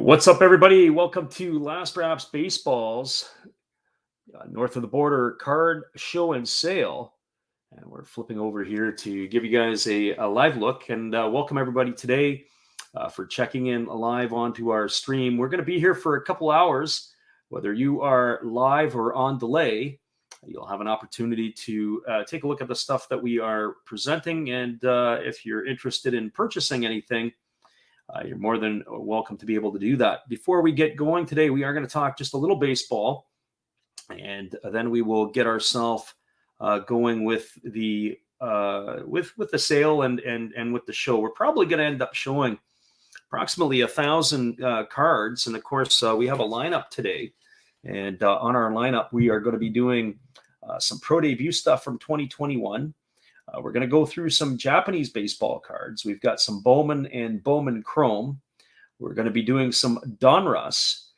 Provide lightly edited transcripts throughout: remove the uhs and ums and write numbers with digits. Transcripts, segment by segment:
What's up, everybody? Welcome to Last Wraps Baseballs, north of the border card show and sale. And we're flipping over here to give you guys a live look and welcome everybody today for checking in live onto our stream. We're going to be here for a couple hours, whether you are live or on delay. You'll have an opportunity to take a look at the stuff that we are presenting. And if you're interested in purchasing anything, you're more than welcome to be able to do that. Before we get going today, we are going to talk just a little baseball, and then we will get ourselves going with the sale and with the show. We're probably going to end up showing approximately 1,000 cards, and of course we have a lineup today. And on our lineup, we are going to be doing some pro debut stuff from 2021. We're going to go through some Japanese baseball cards. We've got some Bowman and Bowman Chrome. We're going to be doing some Donruss.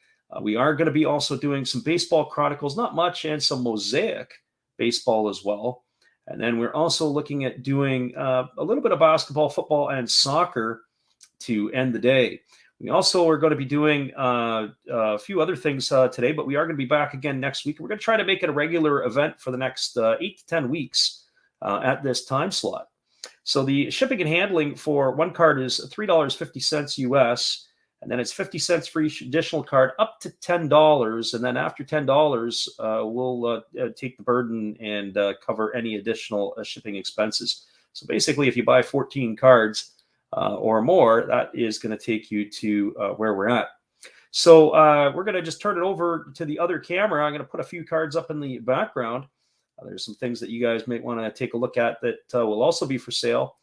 We are going to be also doing some Baseball Chronicles, not much, and some Mosaic baseball as well. And then we're also looking at doing a little bit of basketball, football, and soccer to end the day. We also are going to be doing a few other things today, but we are going to be back again next week. We're going to try to make it a regular event for the next 8 to 10 weeks. At this time slot. So the shipping and handling for one card is $3.50 US, and then it's 50 cents for each additional card up to $10. And then after $10, we'll take the burden and cover any additional shipping expenses. So basically, if you buy 14 cards or more, that is going to take you to where we're at. So we're going to just turn it over to the other camera. I'm going to put a few cards up in the background. There's some things that you guys might want to take a look at that will also be for sale.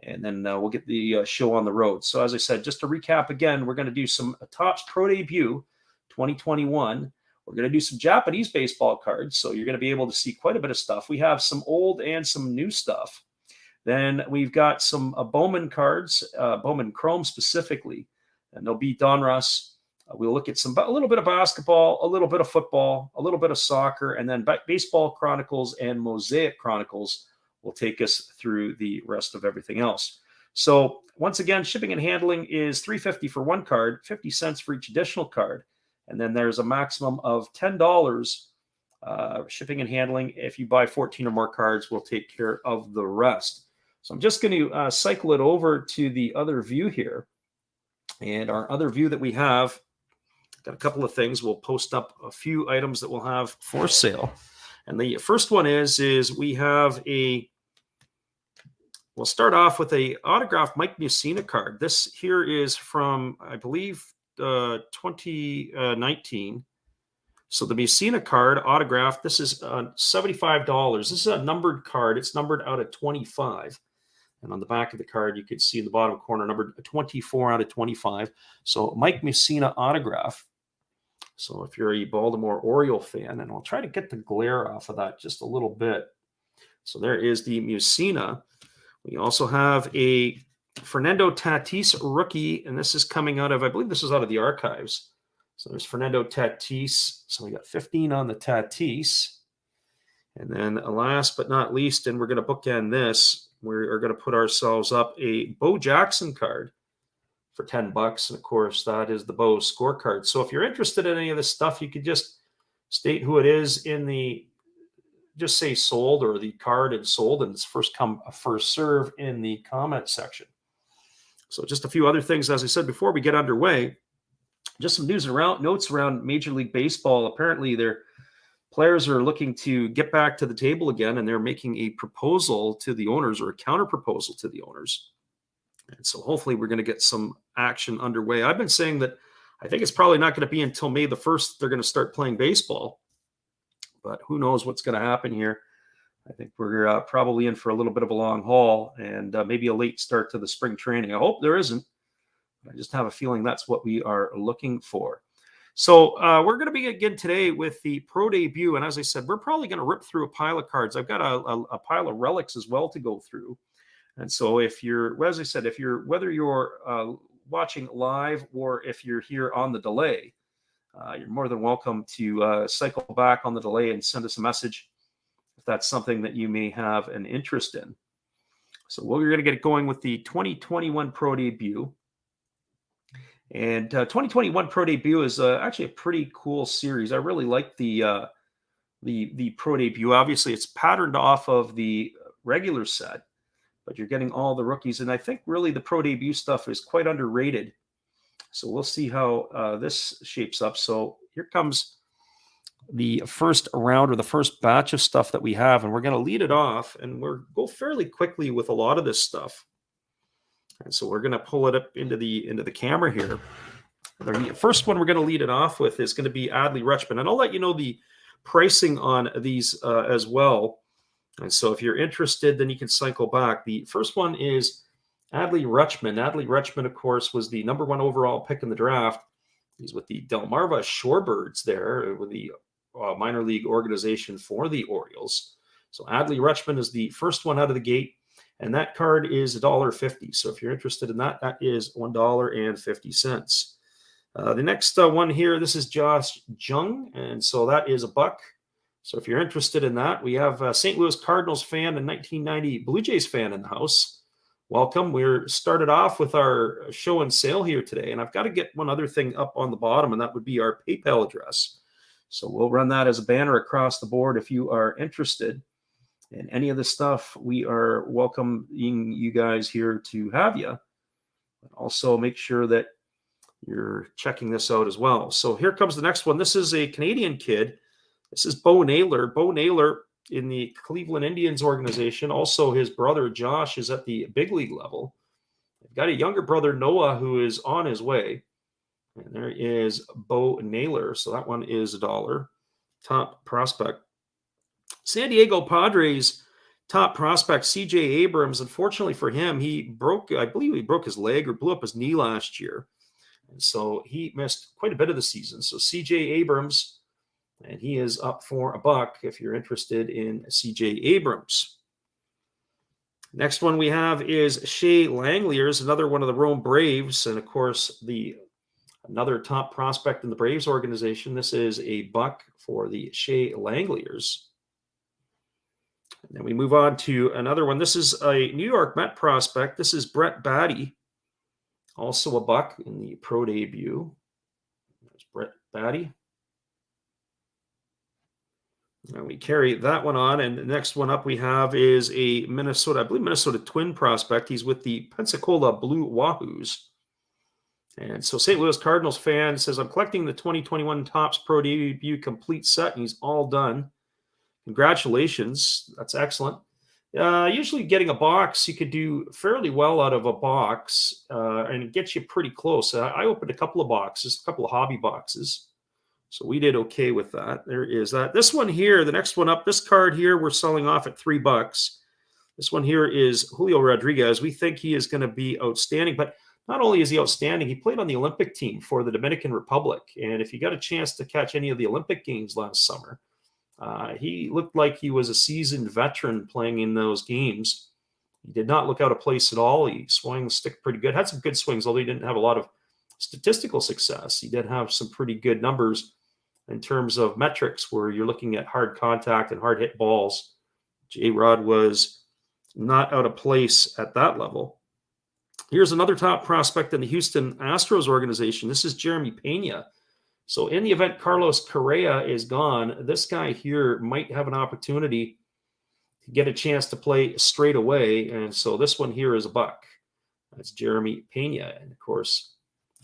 And then we'll get the show on the road. So as I said, just to recap again, we're going to do some Topps Pro Debut 2021. We're going to do some Japanese baseball cards. So you're going to be able to see quite a bit of stuff. We have some old and some new stuff. Then we've got some Bowman cards, Bowman Chrome specifically. And there'll be Donruss. We'll look at a little bit of basketball, a little bit of football, a little bit of soccer, and then Baseball Chronicles and Mosaic Chronicles will take us through the rest of everything else. So once again, shipping and handling is $3.50 for one card, 50 cents for each additional card. And then there's a maximum of $10 shipping and handling. If you buy 14 or more cards, we'll take care of the rest. So I'm just going to cycle it over to the other view here. And our other view that we have, got a couple of things. We'll post up a few items that we'll have for sale. And the first one is we have we'll start off with a autographed Mike Mussina card. This here is from, I believe, 2019. So the Mussina card autographed, this is $75. This is a numbered card. It's numbered out of 25. And on the back of the card, you can see in the bottom corner, numbered 24 out of 25. So Mike Mussina autograph. So if you're a Baltimore Oriole fan, and I'll try to get the glare off of that just a little bit. So there is the Mussina. We also have a Fernando Tatis rookie, and this is coming out of, I believe this is out of the archives. So there's Fernando Tatis. So we got 15 on the Tatis. And then last but not least, and we're going to bookend this, we are going to put ourselves up a Bo Jackson card for $10. And of course, that is the Bo scorecard. So if you're interested in any of this stuff, you could just state who it is in the, just say sold or the card and sold, and it's first come, first serve in the comment section. So just a few other things, as I said, before we get underway, just some notes around Major League Baseball. Apparently their players are looking to get back to the table again, and they're making a proposal to the owners, or a counter proposal to the owners. And so hopefully we're going to get some action underway. I've been saying that I think it's probably not going to be until May the 1st they're going to start playing baseball. But who knows what's going to happen here. I think we're probably in for a little bit of a long haul and maybe a late start to the spring training. I hope there isn't. I just have a feeling that's what we are looking for. So we're going to begin today with the Pro Debut. And as I said, we're probably going to rip through a pile of cards. I've got a pile of relics as well to go through. And so if you're, well, as I said, whether you're watching live or if you're here on the delay, you're more than welcome to cycle back on the delay and send us a message if that's something that you may have an interest in. So we're going to get going with the 2021 Pro Debut. And 2021 Pro Debut is actually a pretty cool series. I really like the Pro Debut. Obviously, it's patterned off of the regular set, but you're getting all the rookies. And I think really the Pro Debut stuff is quite underrated. So we'll see how this shapes up. So here comes the first round or the first batch of stuff that we have, and we're going to lead it off, and we're go fairly quickly with a lot of this stuff. And so we're going to pull it up into the camera here. The first one we're going to lead it off with is going to be Adley Rutschman, and I'll let you know the pricing on these as well. And so if you're interested, then you can cycle back. The first one is Adley Rutschman. Adley Rutschman, of course, was the number 1 overall pick in the draft. He's with the Delmarva Shorebirds there, with the minor league organization for the Orioles. So Adley Rutschman is the first one out of the gate, and that card is $1.50. So if you're interested in that, that is $1.50. The next one here, this is Josh Jung, and so that is $1. So if you're interested in that, we have a St. Louis Cardinals fan and 1990 Blue Jays fan in the house. Welcome. We're started off with our show and sale here today, and I've got to get one other thing up on the bottom, and that would be our PayPal address. So we'll run that as a banner across the board. If you are interested in any of the stuff, we are welcoming you guys here to have you. Also, make sure that you're checking this out as well. So here comes the next one. This is a Canadian kid. This is Bo Naylor. Bo Naylor in the Cleveland Indians organization. Also, his brother Josh is at the big league level. They've got a younger brother, Noah, who is on his way. And there is Bo Naylor. So that one is $1. Top prospect. San Diego Padres top prospect, C.J. Abrams. Unfortunately for him, I believe he broke his leg or blew up his knee last year. And so he missed quite a bit of the season. So C.J. Abrams, and he is up for $1 if you're interested in C.J. Abrams. Next one we have is Shea Langeliers, another one of the Rome Braves. And of course, another top prospect in the Braves organization. This is $1 for the Shea Langeliers. And then we move on to another one. This is a New York Met prospect. This is Brett Batty. Also $1 in the Pro Debut. There's Brett Batty. And we carry that one on. And the next one up we have is a Minnesota Twin prospect. He's with the Pensacola Blue Wahoos. And so St. Louis Cardinals fan says, I'm collecting the 2021 Topps Pro Debut complete set, and he's all done. Congratulations. That's excellent. Usually getting a box, you could do fairly well out of a box, and it gets you pretty close. I opened a couple of boxes, a couple of hobby boxes. So we did okay with that. There is that. This one here, the next one up, this card here, we're selling off at $3. This one here is Julio Rodriguez. We think he is going to be outstanding, but not only is he outstanding, he played on the Olympic team for the Dominican Republic. And if you got a chance to catch any of the Olympic games last summer, he looked like he was a seasoned veteran playing in those games. He did not look out of place at all. He swung the stick pretty good. Had some good swings, although he didn't have a lot of statistical success. He did have some pretty good numbers in terms of metrics where you're looking at hard contact and hard hit balls. J-Rod was not out of place at that level. Here's another top prospect in the Houston Astros organization. This is Jeremy Pena. So in the event Carlos Correa is gone, this guy here might have an opportunity to get a chance to play straight away. And so this one here is $1. That's Jeremy Pena. And of course,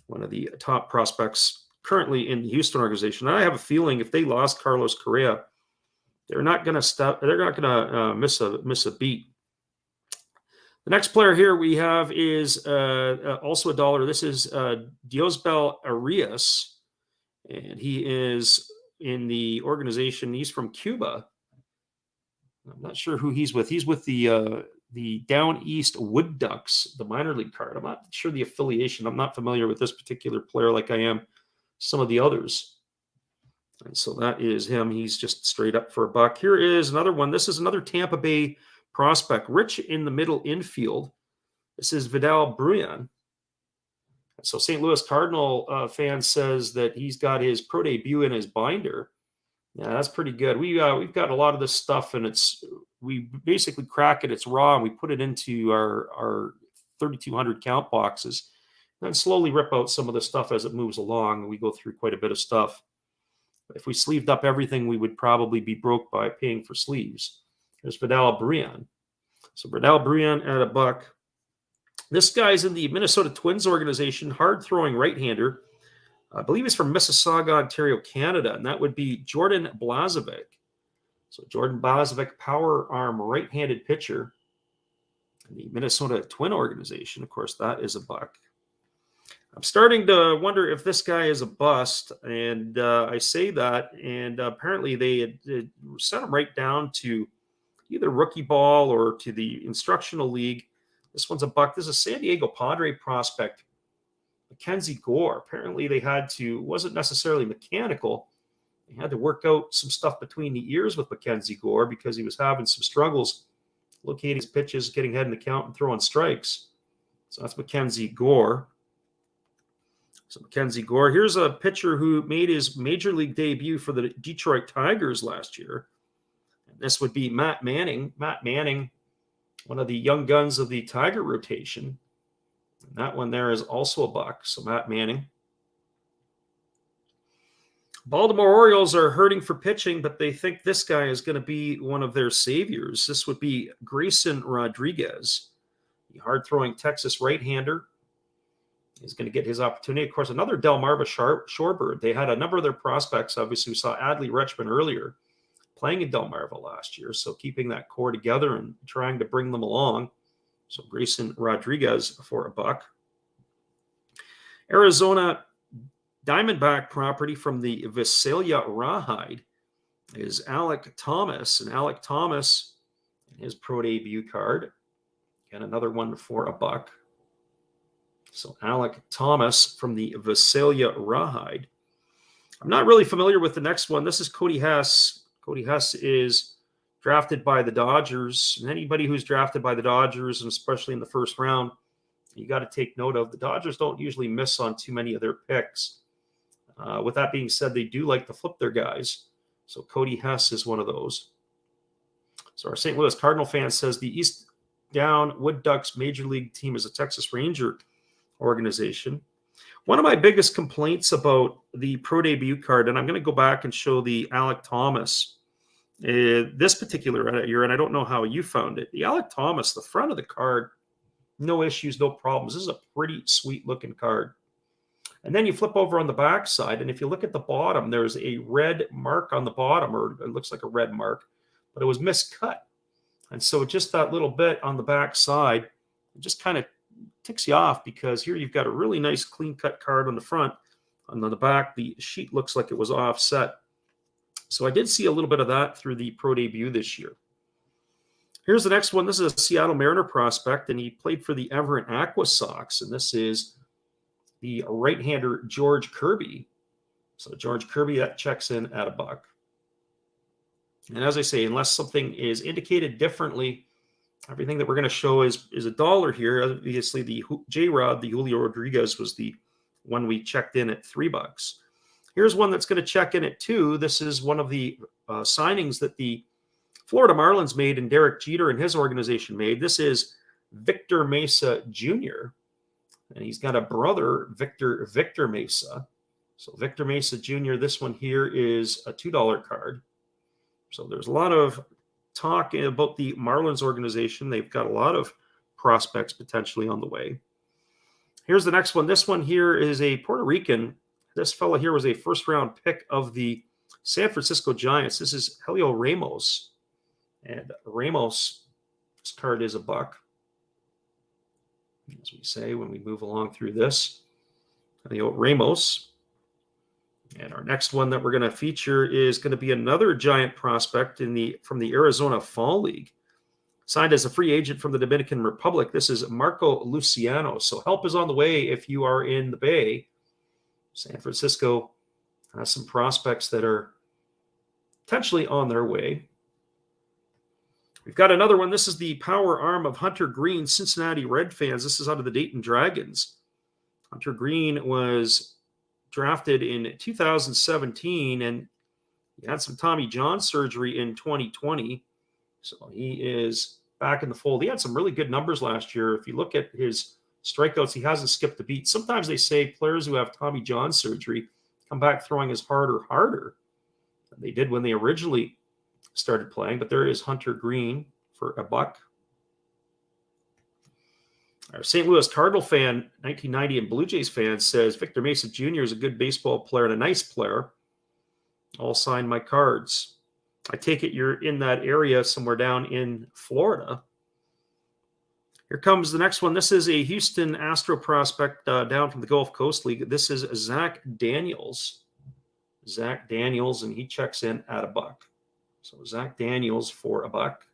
one of the top prospects currently in the Houston organization. And I have a feeling if they lost Carlos Correa, they're not going to stop. They're not going to miss a beat. The next player here we have is also $1. This is Diosbel Arias, and he is in the organization. He's from Cuba. I'm not sure who he's with. He's with the Down East Wood Ducks, the minor league card. I'm not sure the affiliation. I'm not familiar with this particular player like I am some of the others. And so that is him. He's just straight up for $1. Here is another one. This is another Tampa Bay prospect, rich in the middle infield. This is Vidal Bruyan. So St. Louis Cardinal fan says that he's got his pro debut in his binder. Yeah, that's pretty good. We've got a lot of this stuff, and we basically crack it. It's raw, and we put it into our 3,200 count boxes, and slowly rip out some of the stuff as it moves along. We go through quite a bit of stuff. If we sleeved up everything, we would probably be broke by paying for sleeves. There's Vidal Bruin. So Vidal Bruin at $1. This guy's in the Minnesota Twins organization, hard-throwing right-hander. I believe he's from Mississauga, Ontario, Canada, and that would be Jordan Blazovic. So Jordan Blazovic, power arm right-handed pitcher. In the Minnesota Twin organization, of course, that is $1. I'm starting to wonder if this guy is a bust, and I say that, and apparently they had sent him right down to either rookie ball or to the instructional league. This one's $1. This is a San Diego Padre prospect, Mackenzie Gore. Apparently they wasn't necessarily mechanical. They had to work out some stuff between the ears with Mackenzie Gore because he was having some struggles locating his pitches, getting head in the count, and throwing strikes. So that's Mackenzie Gore. So Mackenzie Gore, here's a pitcher who made his major league debut for the Detroit Tigers last year. And this would be Matt Manning. Matt Manning, one of the young guns of the Tiger rotation. And that one there is also $1. So Matt Manning. Baltimore Orioles are hurting for pitching, but they think this guy is going to be one of their saviors. This would be Grayson Rodriguez, the hard-throwing Texas right-hander. He's going to get his opportunity. Of course, another Delmarva Shorebird. They had a number of their prospects. Obviously, we saw Adley Rutschman earlier playing in Delmarva last year. So keeping that core together and trying to bring them along. So Grayson Rodriguez for $1. Arizona Diamondback property from the Visalia Rawhide is Alec Thomas. And Alec Thomas, his pro debut card. And another one for $1. So Alec Thomas from the Visalia Rawhide. I'm not really familiar with the next one. This is Cody Hess. Cody Hess is drafted by the Dodgers. And anybody who's drafted by the Dodgers, and especially in the first round, you got to take note of. The Dodgers don't usually miss on too many of their picks. With that being said, they do like to flip their guys. So Cody Hess is one of those. So our St. Louis Cardinal fan says the East Down Wood Ducks Major League team is a Texas Ranger organization. One of my biggest complaints about the pro debut card, and I'm going to go back and show the Alec Thomas this particular year, and I don't know how you found it. The Alec Thomas, the front of the card, no issues, no problems. This is a pretty sweet looking card. And then you flip over on the back side, and if you look at the bottom, there's a red mark on the bottom, or it looks like a red mark, but it was miscut. And so just that little bit on the back side, it just kind of ticks you off, because here you've got a really nice clean cut card on the front. On the back, the sheet looks like it was offset. So I did see a little bit of that through the pro debut this year. Here's the next one. This is a Seattle Mariner prospect, and he played for the Everett Aqua Sox. And this is the right-hander George Kirby. So George Kirby, that checks in at $1. And as I say, unless something is indicated differently, everything that we're going to show is $1 here. Obviously, the J-Rod, the Julio Rodriguez, was the one we checked in at $3. Here's one that's going to check in at $2. This is one of the signings that the Florida Marlins made and Derek Jeter and his organization made. This is Victor Mesa Jr., and he's got a brother, Victor Mesa. So Victor Mesa Jr., this one here is a $2 card. So there's a lot of talk about the Marlins organization. They've got a lot of prospects potentially on the way. Here's the next one. This one here is a Puerto Rican. This fellow here was a first-round pick of the San Francisco Giants. This is Helio Ramos. And Ramos, this card is $1. As we say when we move along through this. Helio Ramos. And our next one that we're going to feature is going to be another Giant prospect from the Arizona Fall League. Signed as a free agent from the Dominican Republic. This is Marco Luciano. So help is on the way if you are in the Bay. San Francisco has some prospects that are potentially on their way. We've got another one. This is the power arm of Hunter Green, Cincinnati Red fans. This is out of the Dayton Dragons. Hunter Green was drafted in 2017, and he had some Tommy John surgery in 2020. So he is back in the fold. He had some really good numbers last year. If you look at his Strikeouts, he hasn't skipped a beat. Sometimes they say players who have Tommy John surgery come back throwing as harder than they did when they originally started playing. But there is Hunter Green for a buck. Our St. Louis Cardinal fan, 1990 and Blue Jays fan, says Victor Mesa Jr. is a good baseball player and a nice player. I'll sign my cards. I take it you're in that area somewhere down in Florida. Here comes the next one. This is a Houston Astro prospect down from the Gulf Coast League. This is Zach Daniels. Zach Daniels, and he checks in at a buck. So Zach Daniels for a buck.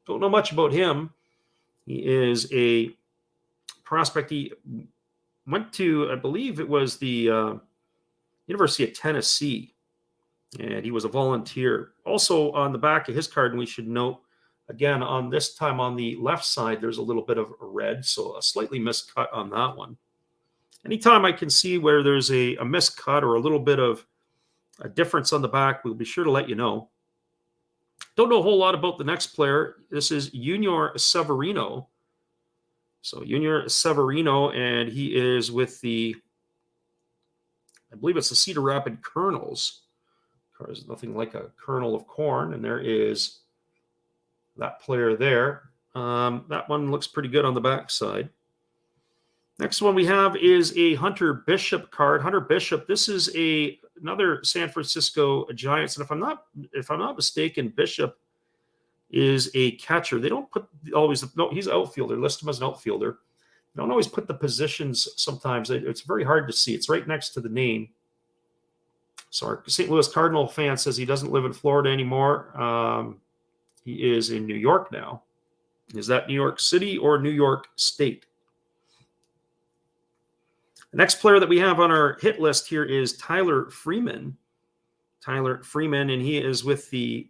Don't know much about him. He is a prospect. He went to, I believe it was the University of Tennessee, and he was a volunteer. Also on the back of his card, and we should note, again, on this time on the left side, there's a little bit of red, so a slightly miscut on that one. Anytime I can see where there's a miscut or a little bit of a difference on the back, we'll be sure to let you know. Don't know a whole lot about the next player. This is Junior Severino. So Junior Severino, and he is with the, I believe it's the Cedar Rapids Colonels. There's nothing like a kernel of corn, and there is that player there. That one looks pretty good on the backside. Next one we have is a Hunter Bishop card. Hunter Bishop. This is another San Francisco Giants, and if I'm not mistaken, Bishop is a catcher. They don't put always. No, he's an outfielder. List him as an outfielder. They don't always put the positions. Sometimes it's very hard to see. It's right next to the name. So our St. Louis Cardinal fan says he doesn't live in Florida anymore. He is in New York now. Is that New York City or New York State? The next player that we have on our hit list here is Tyler Freeman. Tyler Freeman, and he is with the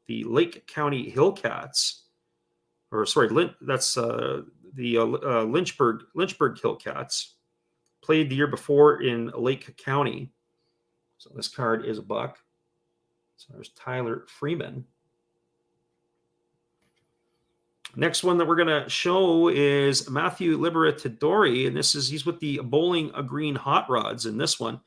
Lake County Hillcats. Or sorry, that's the Lynchburg Hillcats. Played the year before in Lake County. So this card is a buck. So there's Tyler Freeman. Next one that we're going to show is Matthew Liberatore, and he's with the Bowling Green Hot Rods in this one.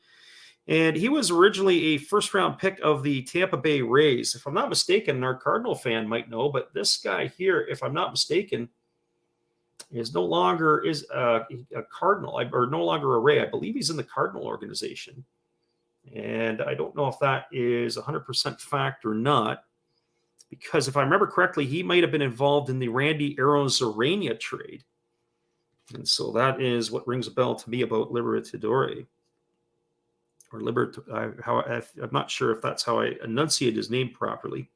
And he was originally a first-round pick of the Tampa Bay Rays. If I'm not mistaken, our Cardinal fan might know, but this guy here, if I'm not mistaken, is no longer a Cardinal, or no longer a Ray. I believe he's in the Cardinal organization. And I don't know if that is 100% fact or not, because if I remember correctly, he might have been involved in the Randy Arozarena trade. And so that is what rings a bell to me about Liberatore. Or I'm not sure if that's how I enunciate his name properly.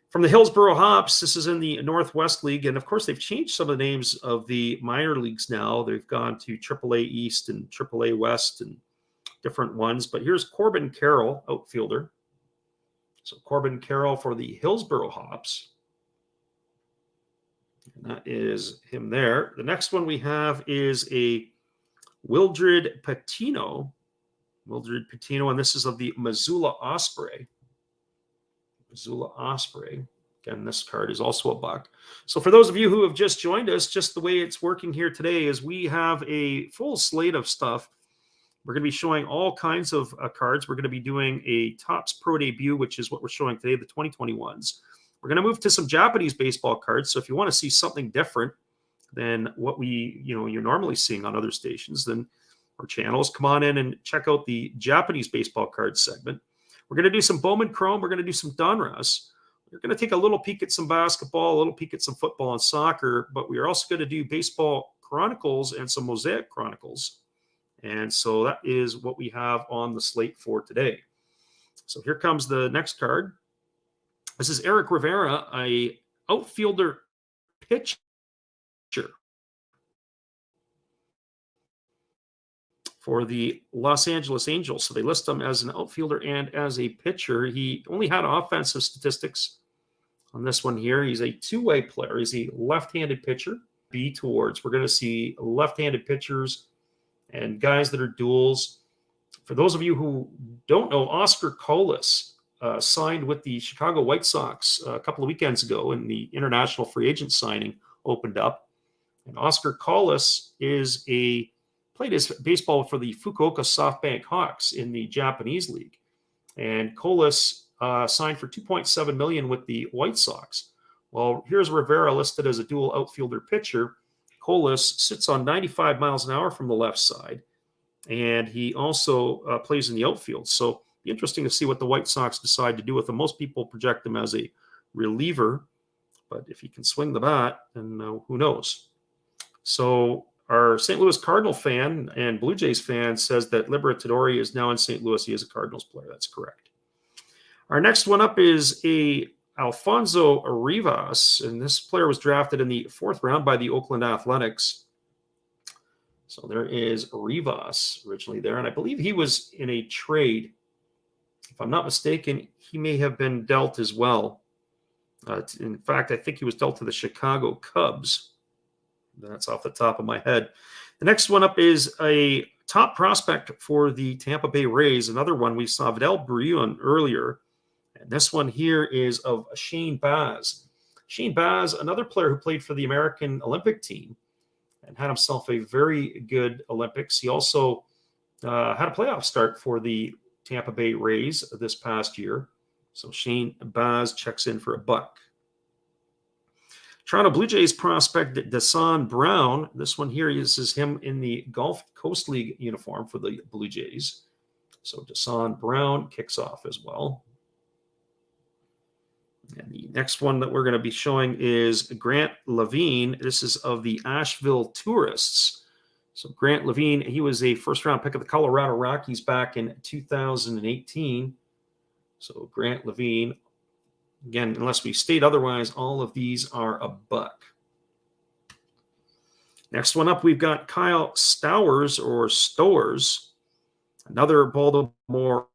From the Hillsboro Hops, this is in the Northwest League. And of course, they've changed some of the names of the minor leagues now. They've gone to AAA East and AAA West and different ones. But here's Corbin Carroll, outfielder. So Corbin Carroll for the Hillsboro Hops. And that is him there. The next one we have is a Wildred Patino. Wildred Patino, and this is of the Missoula Osprey. Missoula Osprey. Again, this card is also a buck. So for those of you who have just joined us, just the way it's working here today is we have a full slate of stuff. We're going to be showing all kinds of cards. We're going to be doing a Topps Pro Debut, which is what we're showing today, the 2021s. We're going to move to some Japanese baseball cards. So if you want to see something different than what you're normally seeing on other stations, then or channels, come on in and check out the Japanese baseball card segment. We're going to do some Bowman Chrome. We're going to do some Donruss. We're going to take a little peek at some basketball, a little peek at some football and soccer, but we are also going to do baseball chronicles and some Mosaic chronicles. And so that is what we have on the slate for today. So here comes the next card. This is Eric Rivera, a outfielder pitcher for the Los Angeles Angels. So they list him as an outfielder and as a pitcher. He only had offensive statistics on this one here. He's a two-way player. He's a left-handed pitcher. B towards. We're going to see left-handed pitchers and guys that are duals. For those of you who don't know, Oscar Colas signed with the Chicago White Sox a couple of weekends ago, and the international free agent signing opened up. And Oscar Collis played his baseball for the Fukuoka SoftBank Hawks in the Japanese League. And Collis signed for $2.7 million with the White Sox. Well, here's Rivera listed as a dual outfielder pitcher. Collis sits on 95 miles an hour from the left side, and he also plays in the outfield. So it'll be interesting to see what the White Sox decide to do with him. Most people project him as a reliever, but if he can swing the bat, then who knows? So our St. Louis Cardinal fan and Blue Jays fan says that Liberatore is now in St. Louis. He is a Cardinals player. That's correct. Our next one up is Alfonso Rivas, and this player was drafted in the 4th round by the Oakland Athletics. So there is Rivas originally there, and I believe he was in a trade. If I'm not mistaken, he may have been dealt as well. In fact, I think he was dealt to the Chicago Cubs. That's off the top of my head. The next one up is a top prospect for the Tampa Bay Rays. Another one, we saw Vidal Bruin earlier. And this one here is of Shane Baz. Shane Baz, another player who played for the American Olympic team and had himself a very good Olympics. He also had a playoff start for the Tampa Bay Rays this past year. So Shane Baz checks in for a buck. Toronto Blue Jays prospect Dasan Brown. This one here is him in the Gulf Coast League uniform for the Blue Jays. So Dasan Brown kicks off as well. And the next one that we're going to be showing is Grant Levine. This is of the Asheville Tourists. So Grant Levine, he was a first-round pick of the Colorado Rockies back in 2018. So Grant Levine, again, unless we state otherwise, all of these are a buck. Next one up, we've got Kyle Stowers, another Baltimore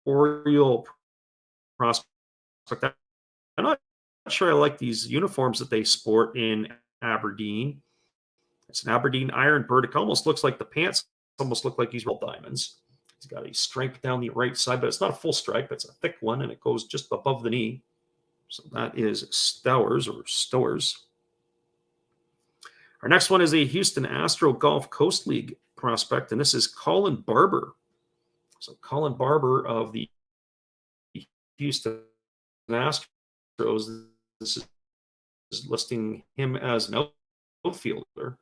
Oriole prospect. I'm not sure I like these uniforms that they sport in Aberdeen. It's an Aberdeen Ironbird. It almost looks like the pants almost look like these real diamonds. He's got a stripe down the right side, but it's not a full stripe. It's a thick one, and it goes just above the knee. So that is Stowers. Our next one is a Houston Astro Gulf Coast League prospect, and this is Colin Barber. So Colin Barber of the Houston Astros. This is listing him as an outfielder.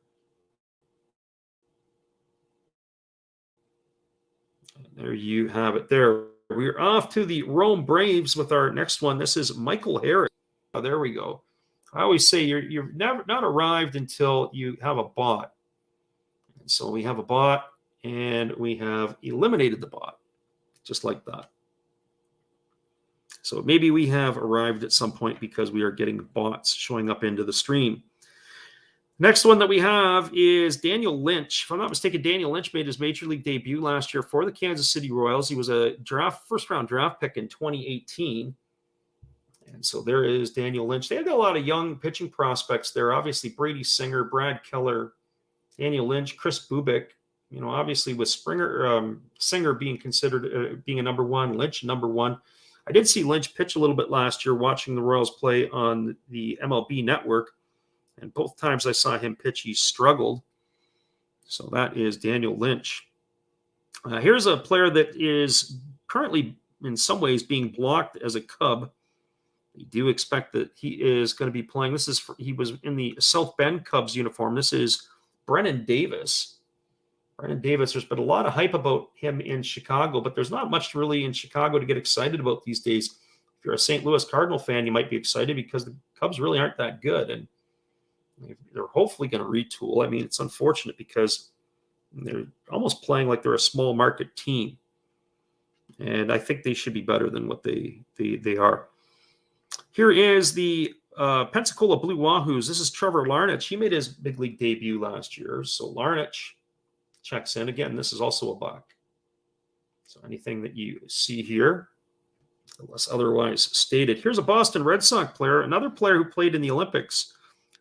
There you have it there. We're off to the Rome Braves with our next one. This is Michael Harris. Oh, there we go. I always say you're never not arrived until you have a bot. And so we have a bot, and we have eliminated the bot, just like that. So maybe we have arrived at some point because we are getting bots showing up into the stream. Next one that we have is Daniel Lynch. If I'm not mistaken, Daniel Lynch made his major league debut last year for the Kansas City Royals. He was a first-round draft pick in 2018. And so there is Daniel Lynch. They had a lot of young pitching prospects there. Obviously, Brady Singer, Brad Keller, Daniel Lynch, Chris Bubik. You know, obviously with Singer being considered being a number one, Lynch number one. I did see Lynch pitch a little bit last year watching the Royals play on the MLB network. And both times I saw him pitch, he struggled. So that is Daniel Lynch. Here's a player that is currently, in some ways, being blocked as a Cub. We do expect that he is going to be playing. He was in the South Bend Cubs uniform. This is Brennan Davis. There's been a lot of hype about him in Chicago, but there's not much really in Chicago to get excited about these days. If you're a St. Louis Cardinal fan, you might be excited because the Cubs really aren't that good. And they're hopefully going to retool. I mean, it's unfortunate because they're almost playing like they're a small market team. And I think they should be better than what they are. Here is the Pensacola Blue Wahoos. This is Trevor Larnach. He made his big league debut last year. So Larnach checks in. Again, this is also a buck. So anything that you see here, unless otherwise stated. Here's a Boston Red Sox player, another player who played in the Olympics.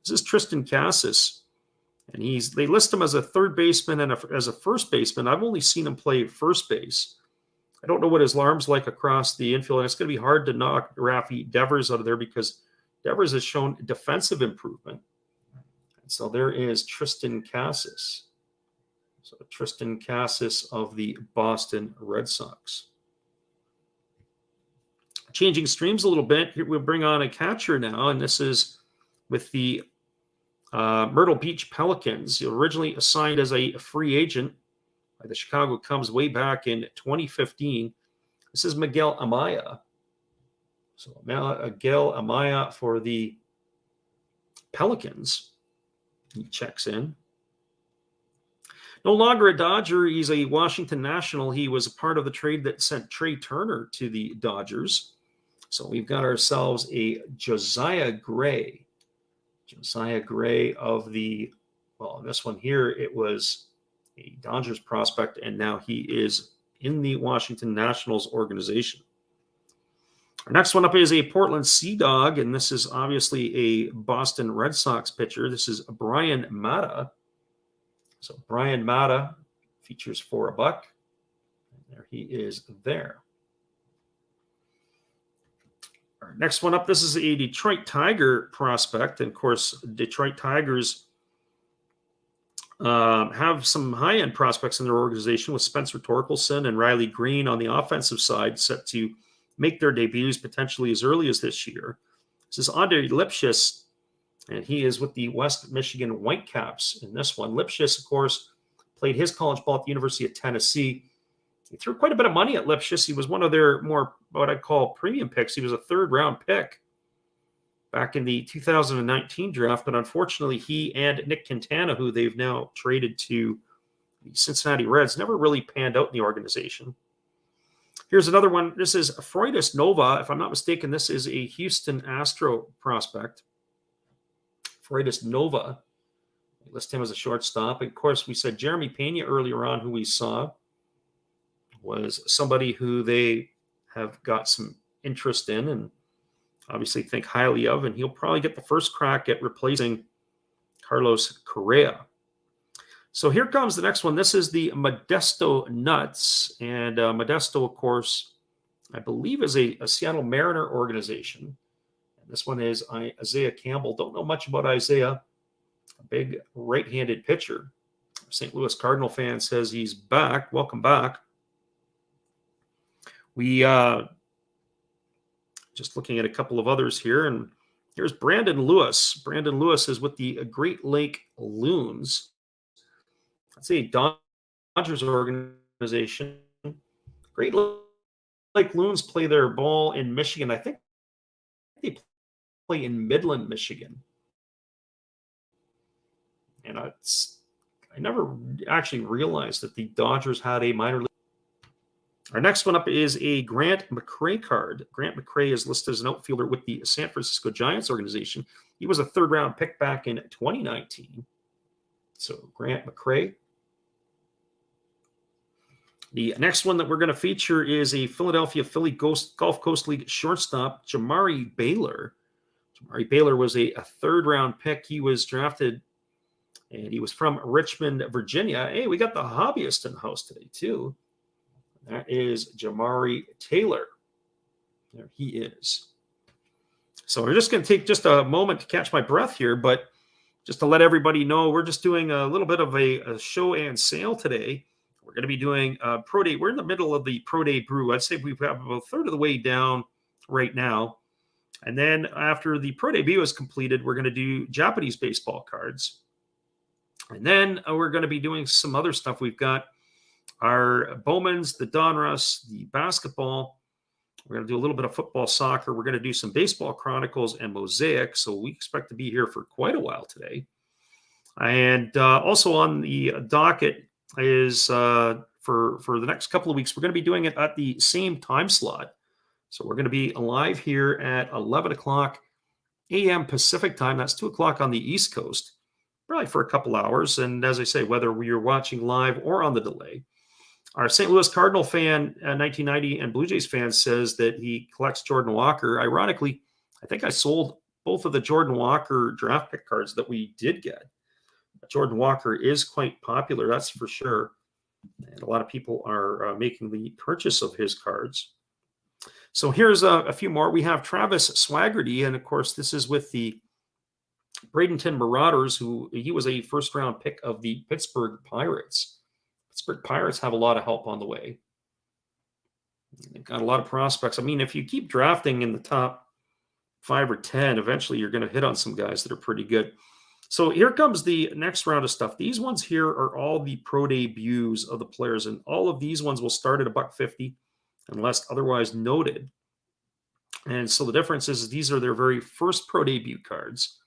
This is Tristan Cassis, and they list him as a third baseman and as a first baseman. I've only seen him play first base. I don't know what his arm's like across the infield, and it's going to be hard to knock Rafi Devers out of there because Devers has shown defensive improvement. So there is Tristan Cassis. So Tristan Cassis of the Boston Red Sox. Changing streams a little bit, here we'll bring on a catcher now, and this is with the Myrtle Beach Pelicans. Originally assigned as a free agent by the Chicago Cubs way back in 2015. This is Miguel Amaya. So Miguel Amaya for the Pelicans. He checks in. No longer a Dodger, he's a Washington National. He was a part of the trade that sent Trey Turner to the Dodgers. So we've got ourselves a Josiah Gray. Josiah Gray of the, well, this one here, it was a Dodgers prospect, and now he is in the Washington Nationals organization. Our next one up is a Portland Sea Dog, and this is obviously a Boston Red Sox pitcher. This is Brian Mata. So Brian Mata features for $1. And there he is there. Our next one up, this is a Detroit Tiger prospect. And of course, Detroit Tigers have some high-end prospects in their organization with Spencer Torkelson and Riley Green on the offensive side set to make their debuts potentially as early as this year. This is Andre Lipschitz, and he is with the West Michigan Whitecaps in this one. Lipschitz, of course, played his college ball at the University of Tennessee. He threw quite a bit of money at Lipschitz. He was one of their more, what I'd call, premium picks. He was a third-round pick back in the 2019 draft, but unfortunately he and Nick Quintana, who they've now traded to the Cincinnati Reds, never really panned out in the organization. Here's another one. This is Freudis Nova. If I'm not mistaken, this is a Houston Astro prospect. Freudis Nova. We list him as a shortstop. And of course, we said Jeremy Pena earlier on, who we saw was somebody who they have got some interest in and obviously think highly of, and he'll probably get the first crack at replacing Carlos Correa. So here comes the next one. This is the Modesto Nuts. And Modesto, of course, I believe is a Seattle Mariner organization. And this one is Isaiah Campbell. Don't know much about Isaiah. A big right-handed pitcher. St. Louis Cardinal fan says he's back. Welcome back. We just looking at a couple of others here. And here's Brandon Lewis. Brandon Lewis is with the Great Lake Loons. That's a Dodgers organization. Great Lake Loons play their ball in Michigan. I think they play in Midland, Michigan. And I never actually realized that the Dodgers had a minor league. Our next one up is a Grant McCray card. Grant McCray is listed as an outfielder with the San Francisco Giants organization. He was a third-round pick back in 2019. So Grant McCray. The next one that we're going to feature is a Philadelphia Philly Gulf Coast League shortstop, Jamari Baylor. Jamari Baylor was a third-round pick. He was drafted, and he was from Richmond, Virginia. Hey, we got the hobbyist in the house today, too. That is Jamari Taylor. There he is. So we're just going to take just a moment to catch my breath here, but just to let everybody know, we're just doing a little bit of a show and sale today. We're going to be doing a Pro Day. We're in the middle of the Pro Day brew. I'd say we've got about a third of the way down right now. And then after the Pro Day brew is completed, we're going to do Japanese baseball cards. And then we're going to be doing some other stuff. We've got our Bowmans, the Donruss, the basketball. We're going to do a little bit of football, soccer. We're going to do some baseball chronicles and mosaic. So we expect to be here for quite a while today. And also on the docket is for the next couple of weeks, we're going to be doing it at the same time slot. So we're going to be live here at 11 o'clock a.m. Pacific time. That's 2 o'clock on the East Coast, probably for a couple hours. And as I say, whether you're watching live or on the delay, our St. Louis Cardinal fan, 1990 and Blue Jays fan, says that he collects Jordan Walker. Ironically, I think I sold both of the Jordan Walker draft pick cards that we did get. Jordan Walker is quite popular, that's for sure. And a lot of people are making the purchase of his cards. So here's a few more. We have Travis Swaggerty, and of course, this is with the Bradenton Marauders, who he was a first-round pick of the Pittsburgh Pirates. Pittsburgh Pirates have a lot of help on the way. They've got a lot of prospects. I mean, if you keep drafting in the top 5 or 10, eventually you're going to hit on some guys that are pretty good. So here comes the next round of stuff. These ones here are all the pro debuts of the players, and all of these ones will start at $150 unless otherwise noted. And so the difference is these are their very first pro debut cards.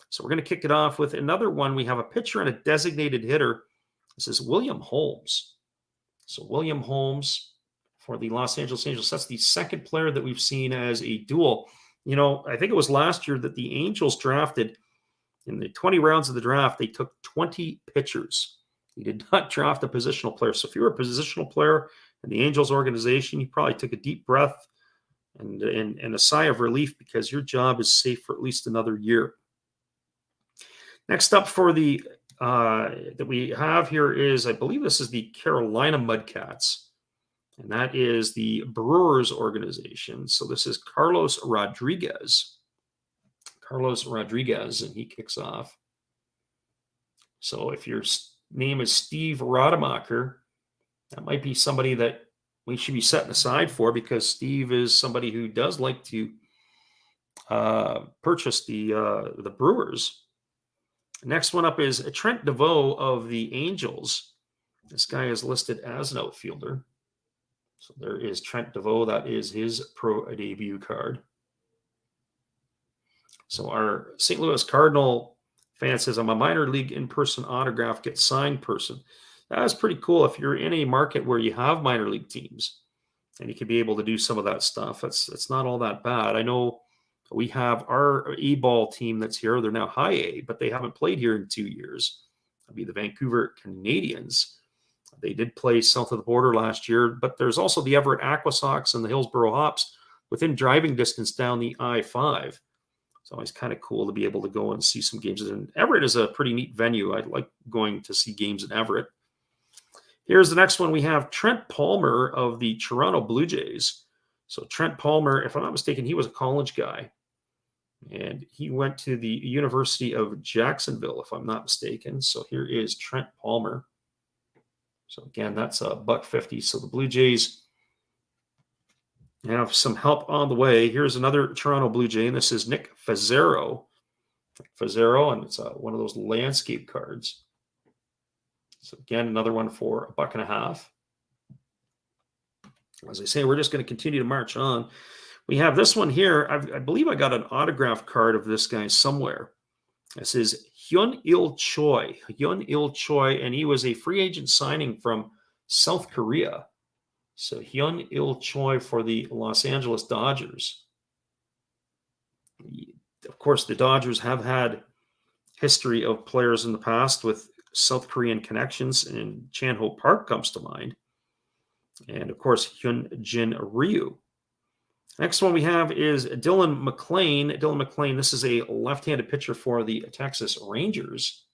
So we're going to kick it off with another one. We have a pitcher and a designated hitter. This is William Holmes. So William Holmes for the Los Angeles Angels. That's the second player that we've seen as a dual. You know, I think it was last year that the Angels drafted in the 20 rounds of the draft, they took 20 pitchers. They did not draft a positional player. So if you're a positional player in the Angels organization, you probably took a deep breath and a sigh of relief because your job is safe for at least another year. Next up for the that we have here is, I believe this is the Carolina Mudcats, and that is the Brewers organization. So this is Carlos Rodriguez. Carlos Rodriguez, and he kicks off. So if your name is Steve Rademacher, that might be somebody that we should be setting aside for, because Steve is somebody who does like to purchase the Brewers. The next one up is Trent DeVoe of the Angels. This guy is listed as an outfielder. So there is Trent DeVoe. That is his pro debut card. So our St. Louis Cardinal fan says, I'm a minor league in-person autograph, get signed person. That's pretty cool if you're in a market where you have minor league teams and you can be able to do some of that stuff. It's not all that bad. I know we have our A-ball team that's here. They're now high A, but they haven't played here in 2 years. That'd be the Vancouver Canadians. They did play south of the border last year, but there's also the Everett Aqua Sox and the Hillsboro Hops within driving distance down the I-5. It's always kind of cool to be able to go and see some games. And Everett is a pretty neat venue. I like going to see games in Everett. Here's the next one. We have Trent Palmer of the Toronto Blue Jays. So Trent Palmer, if I'm not mistaken, he was a college guy. And he went to the University of Jacksonville, if I'm not mistaken. So here is Trent Palmer. So again, that's $150. So the Blue Jays have some help on the way. Here's another Toronto Blue Jay, and this is Nick Fazzaro. And it's one of those landscape cards. So again, another one for $1.50. As I say, we're just going to continue to march on. We have this one here. I believe I got an autograph card of this guy somewhere. This is Hyun-Il Choi. Hyun-Il Choi, and he was a free agent signing from South Korea. So Hyun-Il Choi for the Los Angeles Dodgers. Of course, the Dodgers have had history of players in the past with South Korean connections, and Chan-Ho Park comes to mind. And of course, Hyun-Jin Ryu. Next one we have is Dylan McClain. Dylan McClain, this is a left-handed pitcher for the Texas Rangers.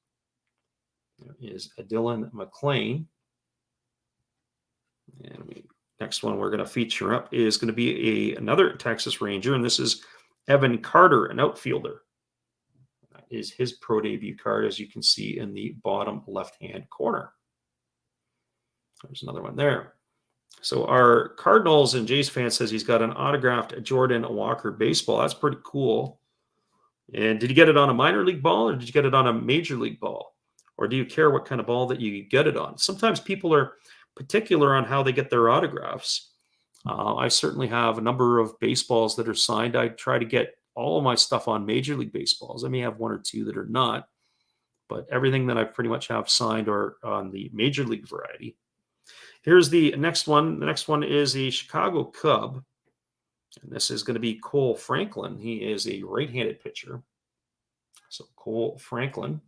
There is Dylan McClain. And next one we're going to feature up is going to be another Texas Ranger, and this is Evan Carter, an outfielder. That is his pro debut card, as you can see in the bottom left-hand corner. There's another one there. So our Cardinals and Jays fan says he's got an autographed Jordan Walker baseball. That's pretty cool. And did you get it on a minor league ball, or did you get it on a major league ball? Or do you care what kind of ball that you get it on? Sometimes people are particular on how they get their autographs. I certainly have a number of baseballs that are signed. I try to get all of my stuff on Major League Baseballs. I may have one or two that are not, but everything that I pretty much have signed are on the Major League variety. Here's the next one. The next one is a Chicago Cub, and this is going to be Cole Franklin. He is a right-handed pitcher. So Cole Franklin.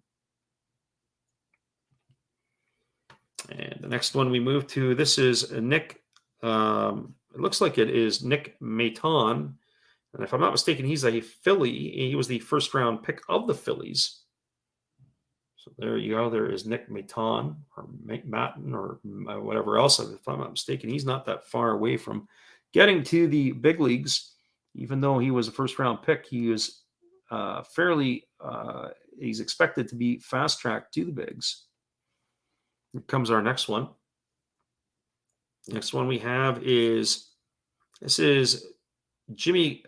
And the next one we move to, this is Nick, it looks like it is Nick Maton. And if I'm not mistaken, he's a Philly. He was the first-round pick of the Phillies. So there you go. There is Nick Maton, or Maton, or whatever else. If I'm not mistaken, he's not that far away from getting to the big leagues. Even though he was a first-round pick, he is he's expected to be fast-tracked to the bigs. Here comes our next one. Next one we have is Jimmy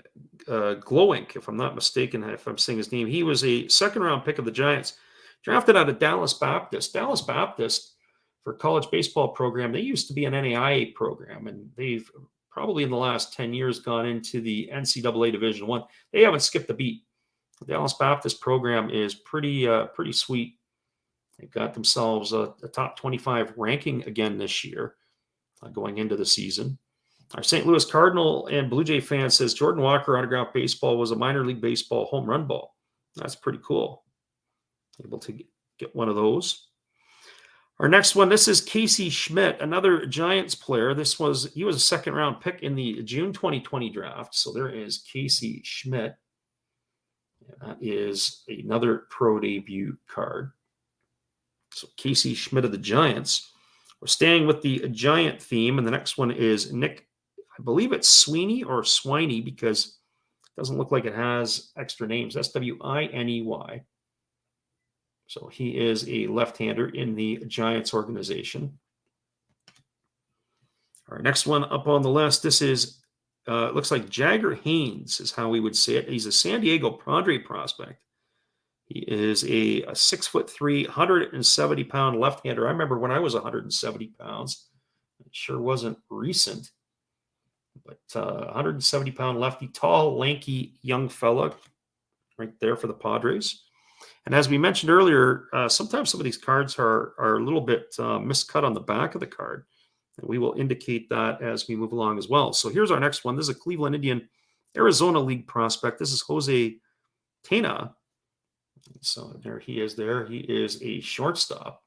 Glowink, if I'm not mistaken, if I'm saying his name. He was a second-round pick of the Giants, drafted out of Dallas Baptist. Dallas Baptist, for college baseball program, they used to be an NAIA program, and they've probably in the last 10 years gone into the NCAA Division I. They haven't skipped a beat. The Dallas Baptist program is pretty sweet. They've got themselves a top 25 ranking again this year, going into the season. Our St. Louis Cardinal and Blue Jay fan says Jordan Walker autographed baseball was a minor league baseball home run ball. That's pretty cool. Able to get one of those. Our next one, this is Casey Schmidt, another Giants player. He was a second-round pick in the June 2020 draft. So there is Casey Schmidt. That is another pro debut card. So Casey Schmidt of the Giants. We're staying with the Giant theme, and the next one is Nick, I believe it's Sweeney or Swiney, because it doesn't look like it has extra names. Swiney. So he is a left-hander in the Giants organization. Our next one up on the list, this is, it looks like Jagger Haynes is how we would say it. He's a San Diego Padre prospect. He is a 6'3", 170-pound left-hander. I remember when I was 170 pounds. It sure wasn't recent. But 170-pound lefty, tall, lanky, young fella right there for the Padres. And as we mentioned earlier, sometimes some of these cards are a little bit miscut on the back of the card. And we will indicate that as we move along as well. So here's our next one. This is a Cleveland Indian Arizona League prospect. This is Jose Tena. So there he is there. He is a shortstop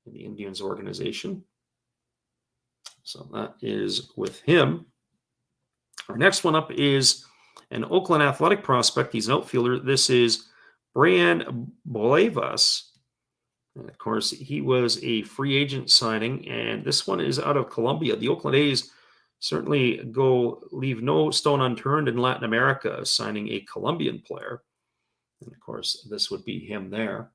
in the Indians organization. So that is with him. Our next one up is an Oakland Athletic prospect. He's an outfielder. This is Brian Bolevas. And of course, he was a free agent signing, and this one is out of Colombia. The Oakland A's certainly leave no stone unturned in Latin America, signing a Colombian player. And of course, this would be him there.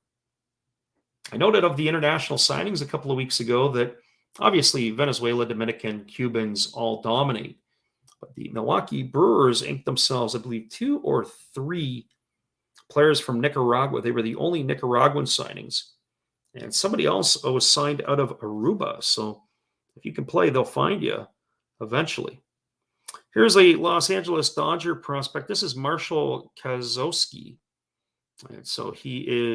I noted of the international signings a couple of weeks ago that obviously Venezuela, Dominican, Cubans all dominate. But the Milwaukee Brewers inked themselves, I believe, 2 or 3 players from Nicaragua. They were the only Nicaraguan signings. And somebody else was signed out of Aruba. So if you can play, they'll find you eventually. Here's a Los Angeles Dodger prospect. This is Marshall Kozowski. And so he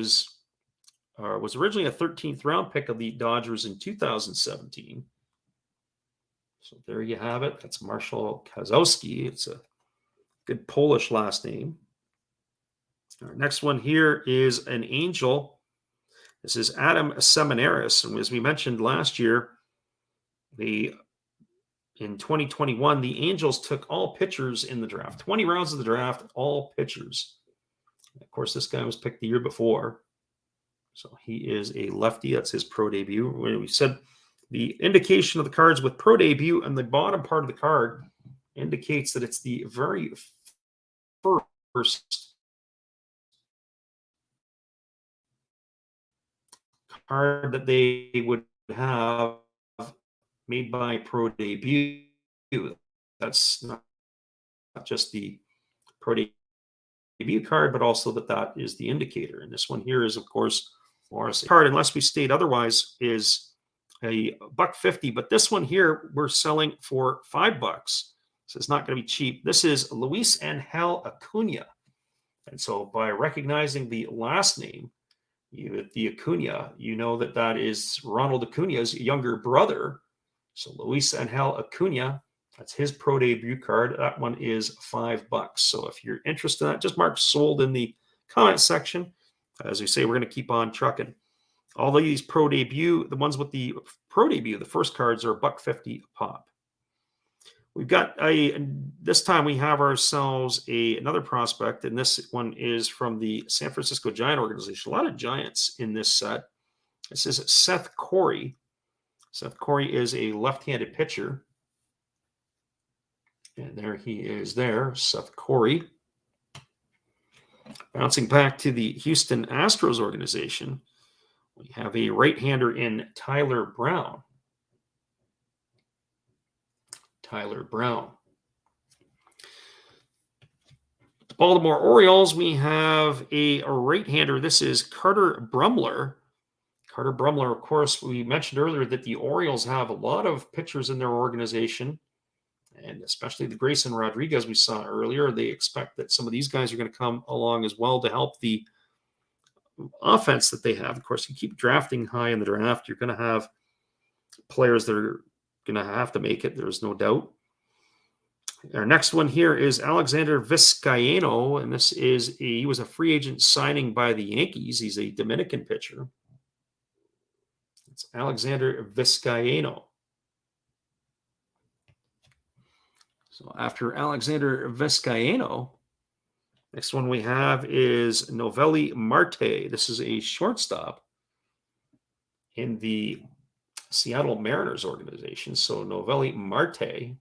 was originally a 13th round pick of the Dodgers in 2017. So there you have it. That's Marshall Kozowski. It's a good Polish last name. Our next one here is an Angel. This is Adam Seminaris. And as we mentioned last year, in 2021, the Angels took all pitchers in the draft. 20 rounds of the draft, all pitchers. Of course, this guy was picked the year before. So he is a lefty. That's his pro debut. We said the indication of the cards with pro debut and the bottom part of the card indicates that it's the very first card that they would have made by pro debut. That's not just the pro debut card, but also that is the indicator. And this one here is, of course, Morris card, unless we state otherwise, is a $1.50. But this one here we're selling for $5. So it's not going to be cheap. This is Luis Angel Acuna. And so by recognizing the last name, the Acuna, you know that is Ronald Acuna's younger brother. So Luis Angel Acuna, that's his pro debut card. That one is $5. So if you're interested in that, just mark sold in the comment section. As we say, we're going to keep on trucking. All these pro debut, the ones with the pro debut, the first cards are $1.50 a pop. We've got this time we have ourselves another prospect, and this one is from the San Francisco Giant organization. A lot of Giants in this set. This is Seth Corey. Seth Corey is a left-handed pitcher. And there he is there, Seth Corey. Bouncing back to the Houston Astros organization, we have a right-hander in Tyler Brown. Tyler Brown. Baltimore Orioles, we have a right-hander. This is Carter Brumler. Carter Brumler, of course, we mentioned earlier that the Orioles have a lot of pitchers in their organization, and especially the Grayson Rodriguez we saw earlier. They expect that some of these guys are going to come along as well to help the offense that they have. Of course, you keep drafting high in the draft, you're going to have players that are going to have to make it. There's no doubt. Our next one here is Alexander Vizcaino, and he was a free agent signing by the Yankees. He's a Dominican pitcher. It's Alexander Vizcaino. So after Alexander Vizcaino, next one we have is Novelli Marte. This is a shortstop in the Seattle Mariners organization. So Novelli Marte.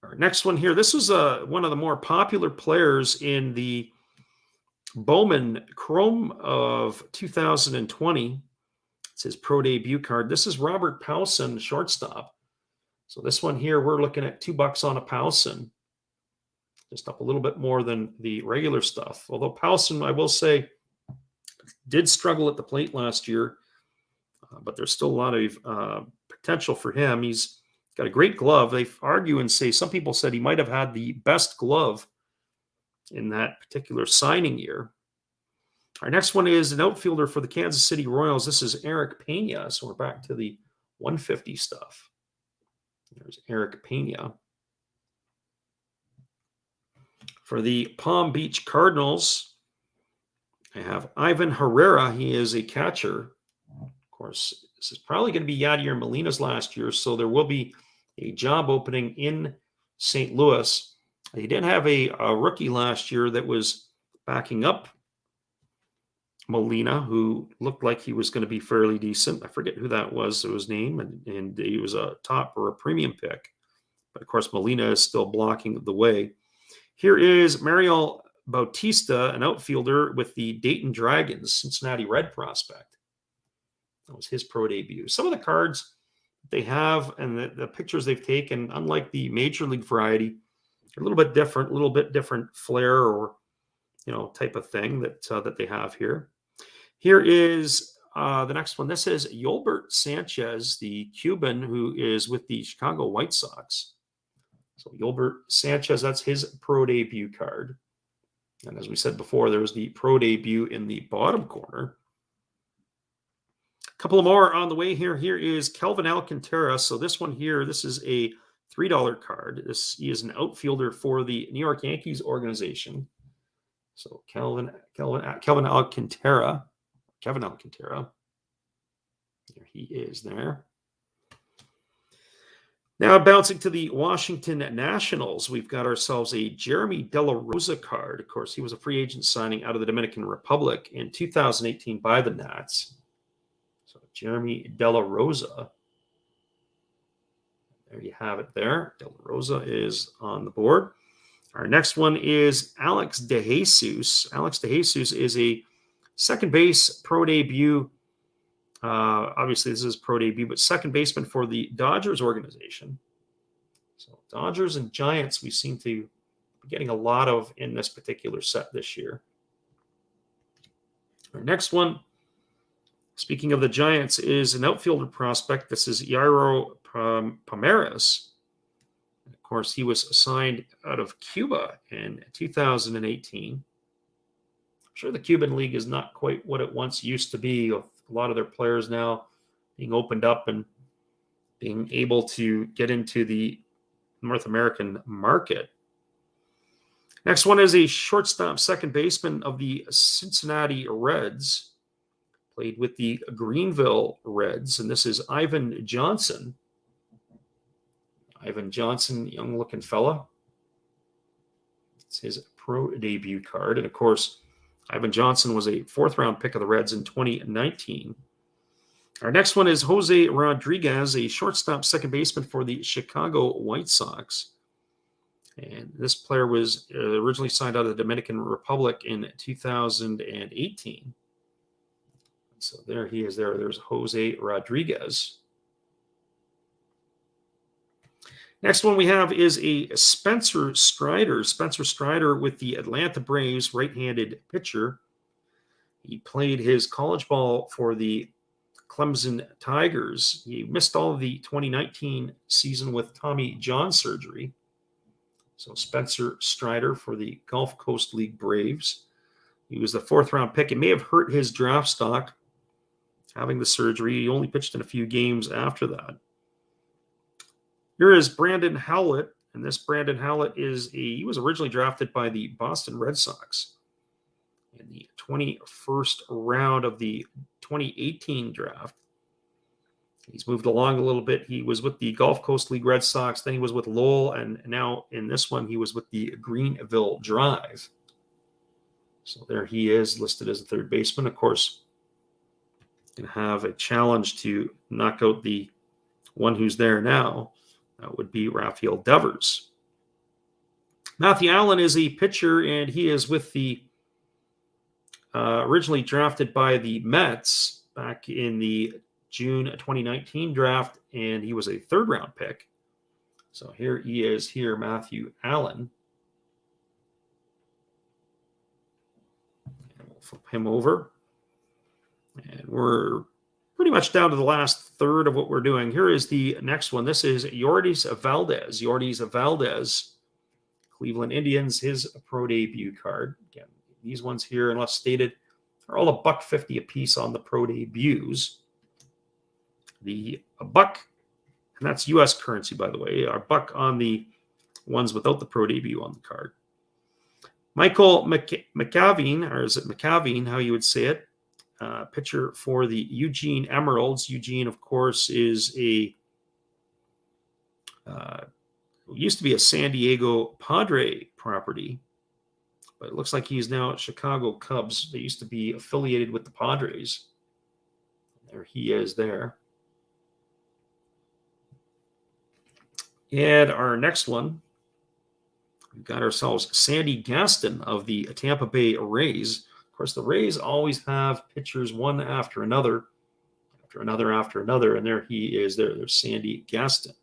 Our next one here, this was one of the more popular players in the Bowman Chrome of 2020. It's his pro debut card. This is Robert Powson, shortstop. So this one here, we're looking at $2 on a Powson. Just up a little bit more than the regular stuff. Although Powson, I will say, did struggle at the plate last year, but there's still a lot of potential for him. He's got a great glove. They argue and say, some people said he might have had the best glove in that particular signing year. Our next one is an outfielder for the Kansas City Royals. This is Eric Pena. So we're back to the 150 stuff. There's Eric Pena. For the Palm Beach Cardinals, I have Ivan Herrera. He is a catcher. Of course, this is probably going to be Yadier Molina's last year, so there will be a job opening in St. Louis. He did have a rookie last year that was backing up Molina, who looked like he was going to be fairly decent. I forget who that was, his name, and he was a top or a premium pick. But of course, Molina is still blocking the way. Here is Mario Bautista, an outfielder with the Dayton Dragons, Cincinnati Red prospect. That was his pro debut. Some of the cards they have and the pictures they've taken, unlike the major league variety, are a little bit different flair or type of thing that they have here. Here is the next one. This is Yolbert Sanchez, the Cuban who is with the Chicago White Sox. So Yolbert Sanchez, that's his pro debut card. And as we said before, there's the pro debut in the bottom corner. A couple of more on the way here. Here is Kelvin Alcantara. So this one here, this is a $3 card. He is an outfielder for the New York Yankees organization. So Kelvin Alcantara. There he is there. Now bouncing to the Washington Nationals, we've got ourselves a Jeremy De La Rosa card. Of course, he was a free agent signing out of the Dominican Republic in 2018 by the Nats. So Jeremy De La Rosa. There you have it there. De La Rosa is on the board. Our next one is Alex DeJesus. Alex DeJesus is a second base pro debut. Obviously, this is pro debut, but second baseman for the Dodgers organization. So Dodgers and Giants, we seem to be getting a lot of in this particular set this year. Our next one, speaking of the Giants, is an outfielder prospect. This is Yairo Pomares. Of course, he was signed out of Cuba in 2018. I'm sure the Cuban League is not quite what it once used to be, with a lot of their players now being opened up and being able to get into the North American market. Next one is a shortstop second baseman of the Cincinnati Reds. Played with the Greenville Reds, and this is Ivan Johnson. Ivan Johnson, young-looking fella. It's his pro debut card. And, of course, Ivan Johnson was a fourth-round pick of the Reds in 2019. Our next one is Jose Rodriguez, a shortstop second baseman for the Chicago White Sox. And this player was originally signed out of the Dominican Republic in 2018. So there he is there. There's Jose Rodriguez. Next one we have is a Spencer Strider. Spencer Strider with the Atlanta Braves, right-handed pitcher. He played his college ball for the Clemson Tigers. He missed all of the 2019 season with Tommy John surgery. So Spencer Strider for the Gulf Coast League Braves. He was the 4th-round pick. It may have hurt his draft stock having the surgery. He only pitched in a few games after that. Here is Brandon Howlett, and this Brandon Howlett he was originally drafted by the Boston Red Sox in the 21st round of the 2018 draft. He's moved along a little bit. He was with the Gulf Coast League Red Sox. Then he was with Lowell, and now in this one, he was with the Greenville Drive. So there he is, listed as a third baseman. Of course, going to have a challenge to knock out the one who's there now. That would be Rafael Devers. Matthew Allen is a pitcher, and he is with the originally drafted by the Mets back in the June 2019 draft, and he was a 3rd-round pick. So here he is here, Matthew Allen. And we'll flip him over. And we're pretty much down to the last third of what we're doing. Here is the next one. This is Yordis Valdez. Yordis Valdez, Cleveland Indians, his pro debut card. Again, these ones here, unless stated, are all $1.50 a piece on the pro debuts. The $1, and that's U.S. currency, by the way, $1 on the ones without the pro debut on the card. Michael McAveen, or is it McAveen, how you would say it? Pitcher for the Eugene Emeralds. Eugene, of course, is used to be a San Diego Padre property, but it looks like he's now at Chicago Cubs. They used to be affiliated with the Padres. There he is there. And our next one, we've got ourselves Sandy Gaston of the Tampa Bay Rays. Of course, the Rays always have pitchers one after another, and there he is there. There's Sandy Gaston.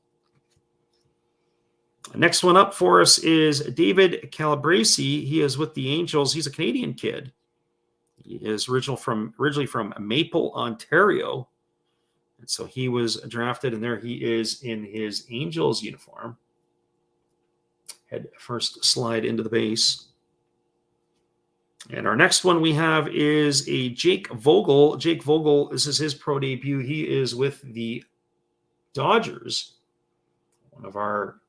The next one up for us is David Calabrese. He is with the Angels. He's a Canadian kid. He is originally from Maple, Ontario. And so he was drafted, and there he is in his Angels uniform. Head first slide into the base. And our next one we have is a Jake Vogel. Jake Vogel, this is his pro debut. He is with the Dodgers. One of our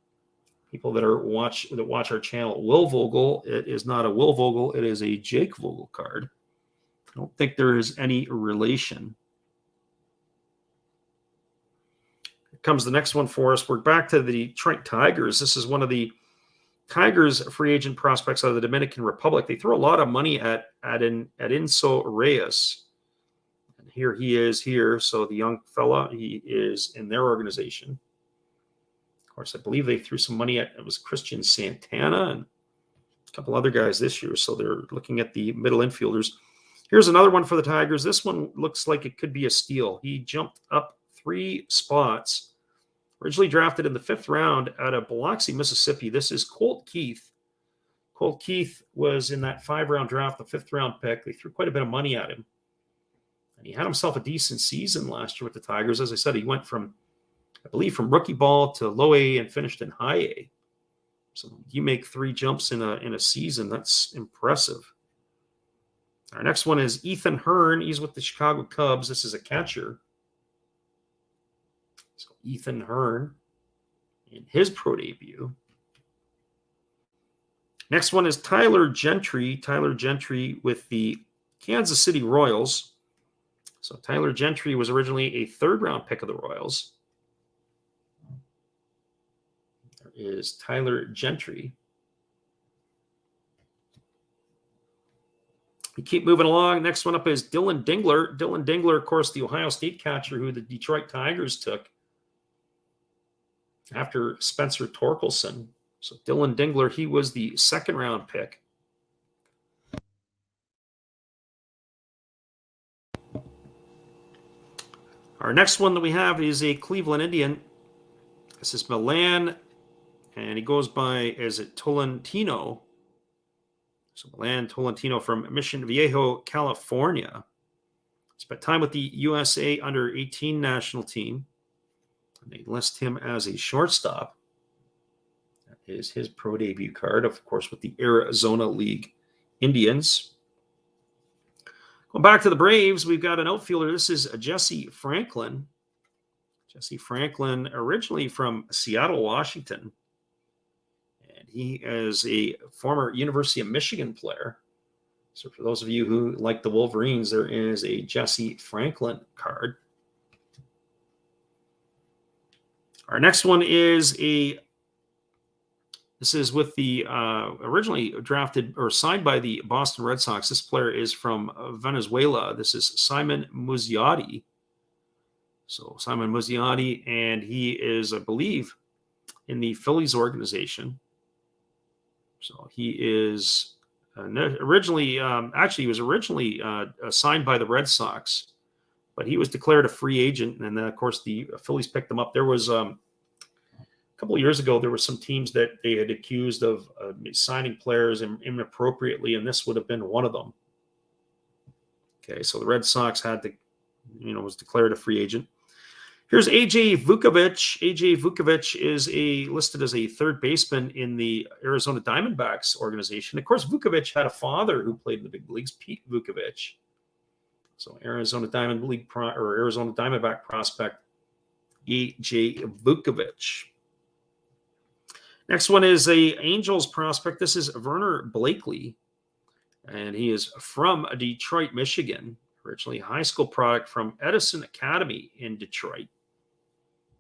people that watch our channel, Will Vogel. It is not a Will Vogel. It is a Jake Vogel card. I don't think there is any relation. Here comes the next one for us. We're back to the Detroit Tigers. This is one of the Tigers free agent prospects out of the Dominican Republic. They throw a lot of money at Inso Reyes. And here he is here. So the young fella, he is in their organization. Of course, I believe they threw some money at, it was Christian Santana and a couple other guys this year. So they're looking at the middle infielders. Here's another one for the Tigers. This one looks like it could be a steal. He jumped up 3 spots. Originally drafted in the 5th round out of Biloxi, Mississippi. This is Colt Keith. Colt Keith was in that 5-round draft, the 5th-round pick. They threw quite a bit of money at him. And he had himself a decent season last year with the Tigers. As I said, he went from, I believe, from rookie ball to low A and finished in high A. So you make 3 jumps in a season. That's impressive. Our next one is Ethan Hearn. He's with the Chicago Cubs. This is a catcher. So Ethan Hearn in his pro debut. Next one is Tyler Gentry. Tyler Gentry with the Kansas City Royals. So Tyler Gentry was originally a 3rd-round pick of the Royals. There is Tyler Gentry. We keep moving along. Next one up is Dylan Dingler. Dylan Dingler, of course, the Ohio State catcher who the Detroit Tigers took after Spencer Torkelson. So Dylan Dingler, he was the second round pick. Our next one that we have is a Cleveland Indian. This is Milan, and he goes by, is it Tolentino? So Milan Tolentino from Mission Viejo, California. Spent time with the USA under-18 national team. And they list him as a shortstop. That is his pro debut card, of course, with the Arizona League Indians. Going back to the Braves, we've got an outfielder. This is Jesse Franklin. Jesse Franklin, originally from Seattle, Washington. And he is a former University of Michigan player. So for those of you who like the Wolverines, there is a Jesse Franklin card. Our next one is this is with the originally drafted or signed by the Boston Red Sox. This player is from Venezuela. This is Simon Muzziotti. So Simon Muzziotti, and he is, I believe, in the Phillies organization. So he is originally, he was originally signed by the Red Sox, but he was declared a free agent. And then, of course, the Phillies picked him up. There was a couple of years ago, there were some teams that they had accused of signing players inappropriately, and this would have been one of them. Okay, so the Red Sox had to, was declared a free agent. Here's AJ Vukovich. AJ Vukovich is listed as a third baseman in the Arizona Diamondbacks organization. Of course, Vukovich had a father who played in the big leagues, Pete Vukovich. So Arizona Diamondback prospect AJ Vukovich. Next one is a Angels prospect. This is Werner Blakely, and he is from Detroit, Michigan. Originally a high school product from Edison Academy in Detroit.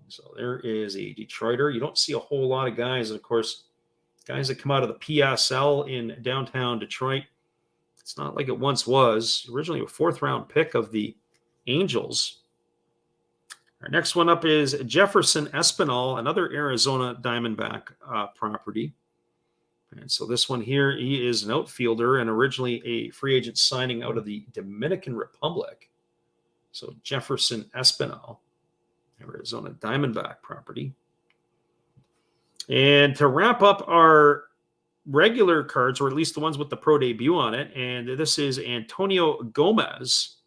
So there is a Detroiter. You don't see a whole lot of guys. And of course, guys that come out of the PSL in downtown Detroit. It's not like it once was. Originally a fourth-round pick of the Angels. Our next one up is Jefferson Espinal, another Arizona Diamondback property. And so this one here, he is an outfielder and originally a free agent signing out of the Dominican Republic. So Jefferson Espinal, Arizona Diamondback property. And to wrap up our regular cards, or at least the ones with the pro debut on it, and this is Antonio Gomez.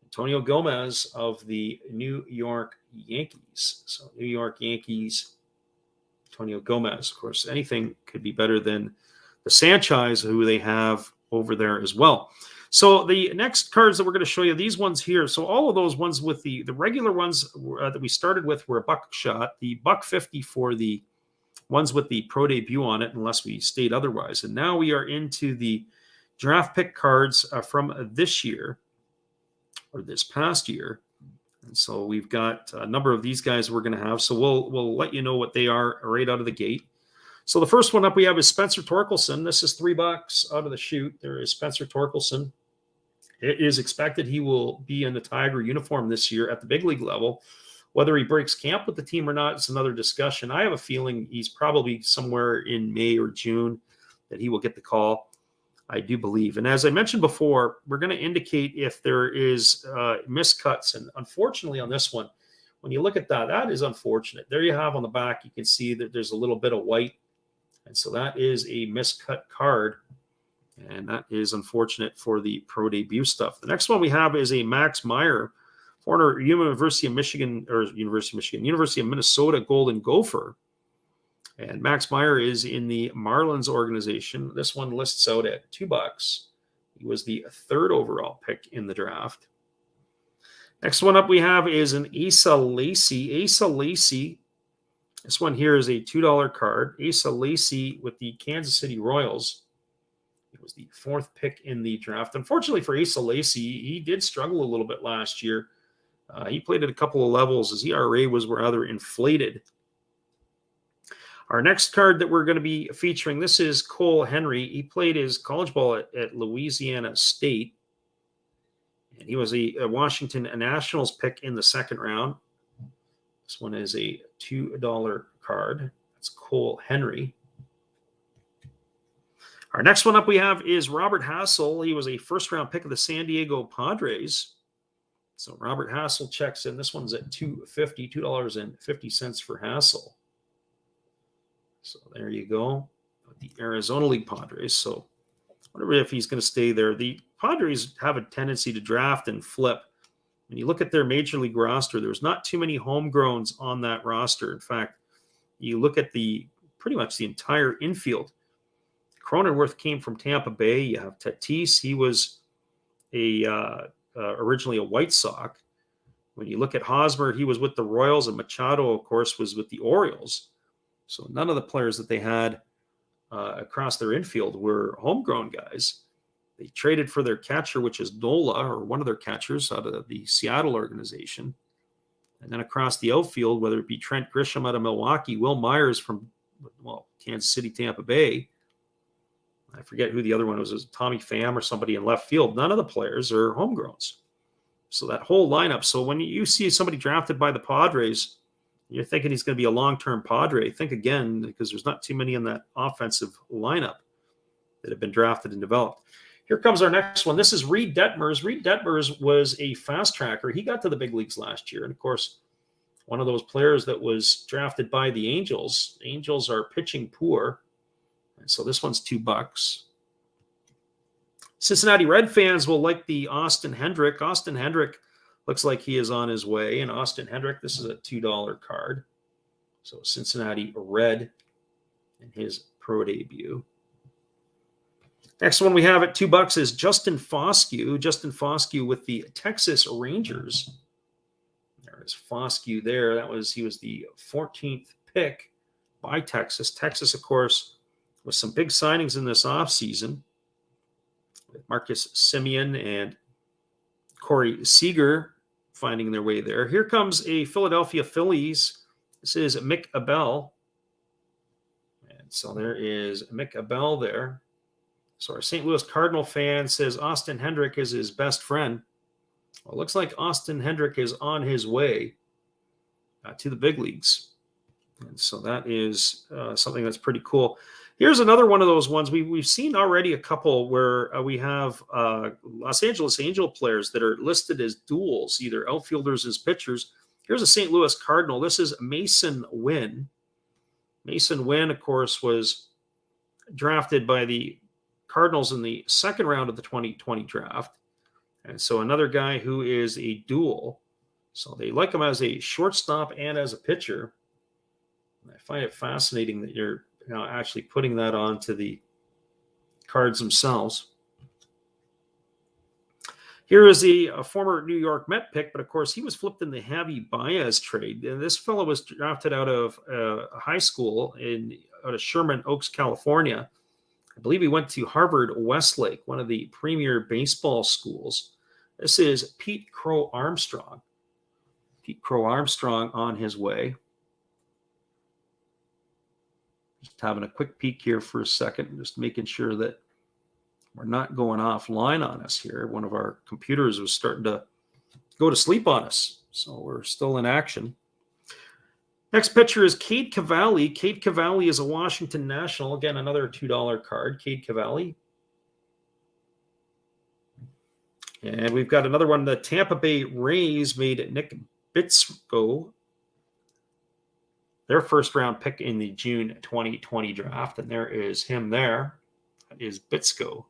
Antonio Gomez of the New York Yankees. So New York Yankees, Antonio Gomez. Of course, anything could be better than the Sanchez, who they have over there as well. So the next cards that we're going to show you, these ones here. So all of those ones with the regular ones that we started with were a buckshot. The $150 for the ones with the pro debut on it, unless we state otherwise. And now we are into the draft pick cards from this year or this past year. And so we've got a number of these guys we're going to have. So we'll let you know what they are right out of the gate. So the first one up we have is Spencer Torkelson. This is $3 out of the chute. There is Spencer Torkelson. It is expected he will be in the Tiger uniform this year at the big league level. Whether he breaks camp with the team or not is another discussion. I have a feeling he's probably somewhere in May or June that he will get the call. I do believe. And as I mentioned before, we're going to indicate if there is miscuts. And unfortunately on this one, when you look at that, that is unfortunate. There you have on the back, you can see that there's a little bit of white. And so that is a miscut card. And that is unfortunate for the pro debut stuff. The next one we have is a Max Meyer, former University of Minnesota Golden Gopher. And Max Meyer is in the Marlins organization. This one lists out at $2. He was the third overall pick in the draft. Next one up we have is an Asa Lacy. Asa Lacy. This one here is a $2 card. Asa Lacy with the Kansas City Royals. He was the fourth pick in the draft. Unfortunately for Asa Lacy, he did struggle a little bit last year. He played at a couple of levels. His ERA was rather inflated. Our next card that we're going to be featuring, this is Cole Henry. He played his college ball at Louisiana State. And he was a Washington Nationals pick in the second round. This one is a $2 card. That's Cole Henry. Our next one up we have is Robert Hassel. He was a first-round pick of the San Diego Padres. So Robert Hassel checks in. This one's at $2.50 for Hassel. So there you go. The Arizona League Padres. So I wonder if he's going to stay there. The Padres have a tendency to draft and flip. When you look at their major league roster, there's not too many homegrowns on that roster. In fact, you look at pretty much the entire infield. Cronenworth came from Tampa Bay. You have Tatis. He was originally a White Sox. When you look at Hosmer, he was with the Royals, and Machado, of course, was with the Orioles. So none of the players that they had across their infield were homegrown guys. They traded for their catcher, which is Nola, or one of their catchers out of the Seattle organization. And then across the outfield, whether it be Trent Grisham out of Milwaukee, Will Myers from, Kansas City, Tampa Bay. I forget who the other one was Tommy Pham or somebody in left field. None of the players are homegrowns. So that whole lineup. So when you see somebody drafted by the Padres, you're thinking he's going to be a long-term Padre. Think again, because there's not too many in that offensive lineup that have been drafted and developed. Here comes our next one. This is Reed Detmers. Reed Detmers was a fast tracker. He got to the big leagues last year. And of course, one of those players that was drafted by the Angels. Angels are pitching poor. And so this one's $2. Cincinnati Red fans will like the Austin Hendrick. Austin Hendrick looks like he is on his way. And Austin Hendrick, this is a $2 card. So Cincinnati Red in his pro debut. Next one we have at $2 is Justin Foscue. Justin Foscue with the Texas Rangers. There is Foscue there. He was the 14th pick by Texas. Texas, of course, with some big signings in this offseason with Marcus Semien and Corey Seager finding their way there. Here comes a Philadelphia Phillies. This is Mick Abel. And so there is Mick Abel there. So our St. Louis Cardinal fan says Austin Hendrick is his best friend. Well, it looks like Austin Hendrick is on his way to the big leagues. And so that is something that's pretty cool. Here's another one of those ones. We've seen already a couple where we have Los Angeles Angel players that are listed as duals, either outfielders as pitchers. Here's a St. Louis Cardinal. This is Mason Wynn. Mason Wynn, of course, was drafted by the Cardinals in the second round of the 2020 draft. And so another guy who is a dual. So they like him as a shortstop and as a pitcher. And I find it fascinating that you're actually putting that onto the cards themselves. Here is a former New York Met pick, but of course he was flipped in the Javi Baez trade. And this fellow was drafted out of high school out of Sherman Oaks, California. I believe he went to Harvard Westlake, one of the premier baseball schools. This is Pete Crow Armstrong. Pete Crow Armstrong on his way. Just having a quick peek here for a second, just making sure that we're not going offline on us here. One of our computers was starting to go to sleep on us, so we're still in action. Next pitcher is Cade Cavalli. Cade Cavalli is a Washington National. Again, another $2 card, Cade Cavalli. And we've got another one. The Tampa Bay Rays made Nick Bitsko their first-round pick in the June 2020 draft. And there is him there. That is Bitsko.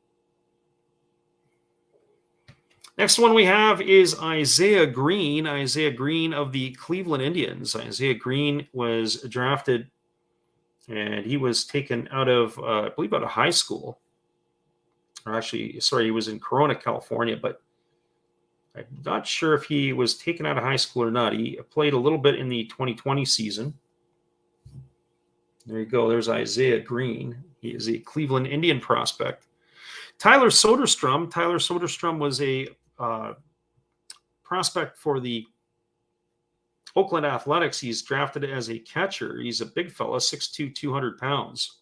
Next one we have is Isaiah Green. Isaiah Green of the Cleveland Indians. Isaiah Green was drafted, and he was taken out of, I believe, out of high school. Or actually, sorry, he was in Corona, California, but I'm not sure if he was taken out of high school or not. He played a little bit in the 2020 season. There you go. There's Isaiah Green. He is a Cleveland Indian prospect. Tyler Soderstrom. Tyler Soderstrom was a prospect for the Oakland Athletics. He's drafted as a catcher. He's a big fella, 6'2", 200 pounds.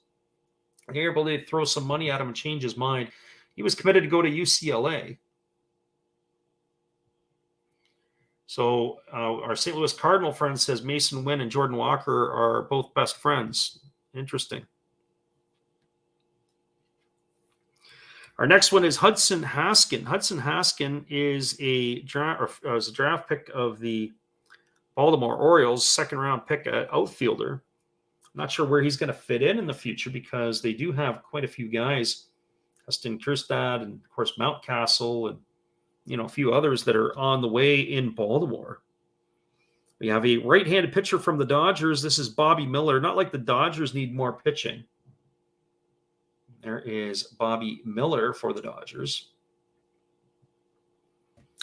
They're able to throw some money at him and change his mind. He was committed to go to UCLA. So our St. Louis Cardinal friend says Mason Wynn and Jordan Walker are both best friends. Interesting. Our next one is Hudson Haskin. Hudson Haskin is a draft pick of the Baltimore Orioles, second round pick, outfielder. I'm not sure where he's going to fit in the future because they do have quite a few guys, Heston Kjerstad and of course Mountcastle and a few others that are on the way in Baltimore. We have a right-handed pitcher from the Dodgers. This is Bobby Miller. Not like the Dodgers need more pitching. There is Bobby Miller for the Dodgers.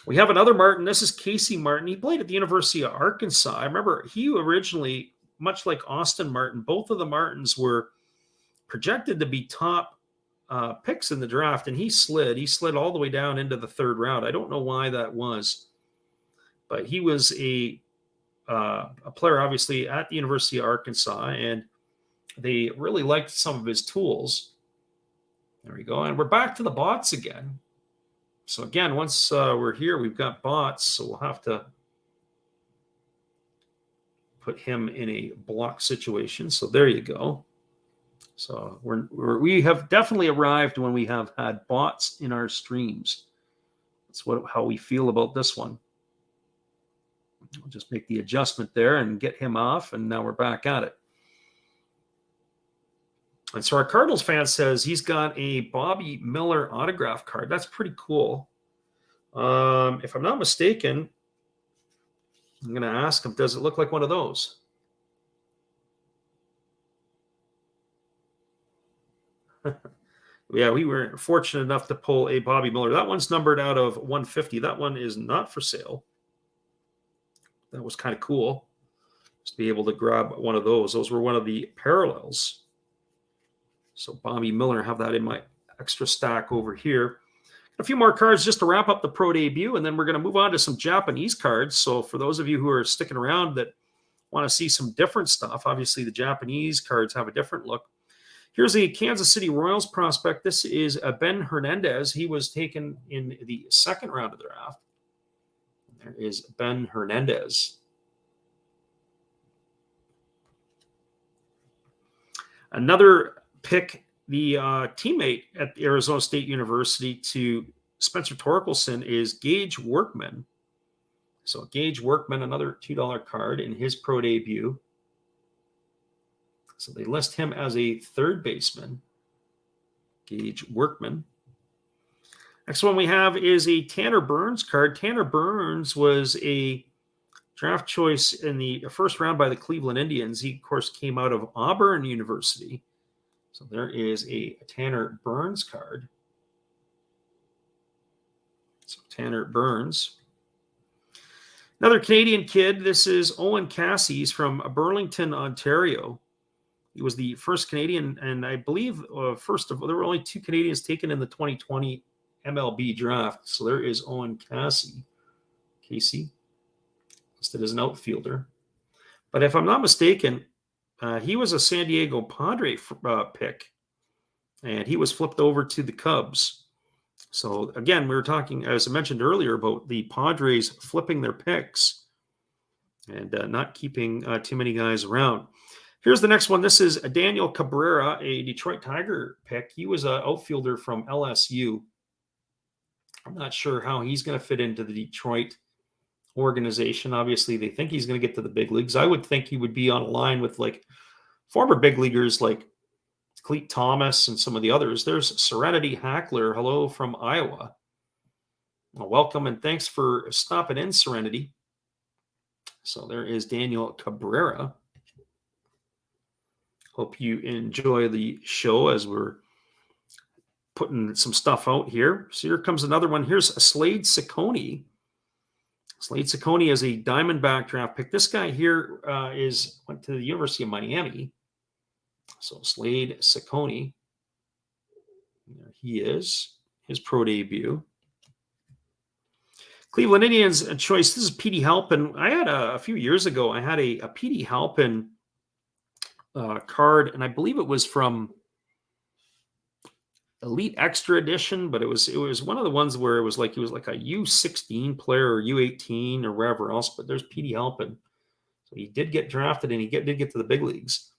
We have another Martin. This is Casey Martin. He played at the University of Arkansas. I remember he originally, much like Austin Martin, both of the Martins were projected to be top picks in the draft, and he slid. He slid all the way down into the third round. I don't know why that was, but he was a player, obviously, at the University of Arkansas, and they really liked some of his tools. There we go. And we're back to the bots again. So again, once we're here, we've got bots, so we'll have to put him in a block situation. So there you go. So we have definitely arrived when we have had bots in our streams. That's how we feel about this one. I'll just make the adjustment there and get him off, and now we're back at it. And so our Cardinals fan says he's got a Bobby Miller autograph card. That's pretty cool. If I'm not mistaken, I'm going to ask him, does it look like one of those? Yeah, we were fortunate enough to pull a Bobby Miller. That one's numbered out of 150. That one is not for sale. That was kind of cool, just to be able to grab one of those. Those were one of the parallels. So Bobby Miller, have that in my extra stack over here. A few more cards just to wrap up the pro debut, and then we're going to move on to some Japanese cards. So for those of you who are sticking around that want to see some different stuff, obviously the Japanese cards have a different look. Here's a Kansas City Royals prospect. This is Ben Hernandez. He was taken in the second round of the draft. There is Ben Hernandez. Another pick, the teammate at Arizona State University to Spencer Torkelson is Gage Workman. So Gage Workman, another $2 card in his pro debut. So they list him as a third baseman, Gage Workman. Next one we have is a Tanner Burns card. Tanner Burns was a draft choice in the first round by the Cleveland Indians. He, of course, came out of Auburn University. So there is a Tanner Burns card. So Tanner Burns. Another Canadian kid. This is Owen Cassies from Burlington, Ontario. He was the first Canadian, and I believe there were only 2 Canadians taken in the 2020 MLB draft. So there is Owen Casey, listed as an outfielder. But if I'm not mistaken, he was a San Diego Padre pick, and he was flipped over to the Cubs. So again, we were talking, as I mentioned earlier, about the Padres flipping their picks and not keeping too many guys around. Here's the next one. This is Daniel Cabrera, a Detroit Tiger pick. He was an outfielder from LSU. I'm not sure how he's going to fit into the Detroit organization. Obviously, they think he's going to get to the big leagues. I would think he would be on a line with like former big leaguers like Cleet Thomas and some of the others. There's Serenity Hackler. Hello from Iowa. Well, welcome and thanks for stopping in, Serenity. So there is Daniel Cabrera. Hope you enjoy the show as we're putting some stuff out here. So here comes another one. Here's Slade Ciccone. Slade Ciccone is a Diamondback draft pick. This guy here went to the University of Miami. So Slade Ciccone, there he is, his pro debut. Cleveland Indians choice. This is Petey Halpin. I had a few years ago, I had a Petey Halpin card, and I believe it was from Elite Extra Edition, but it was one of the ones where it was like he was like a U16 player or U18 or wherever else. But there's Petey Halpin, so he did get drafted and he did get to the big leagues.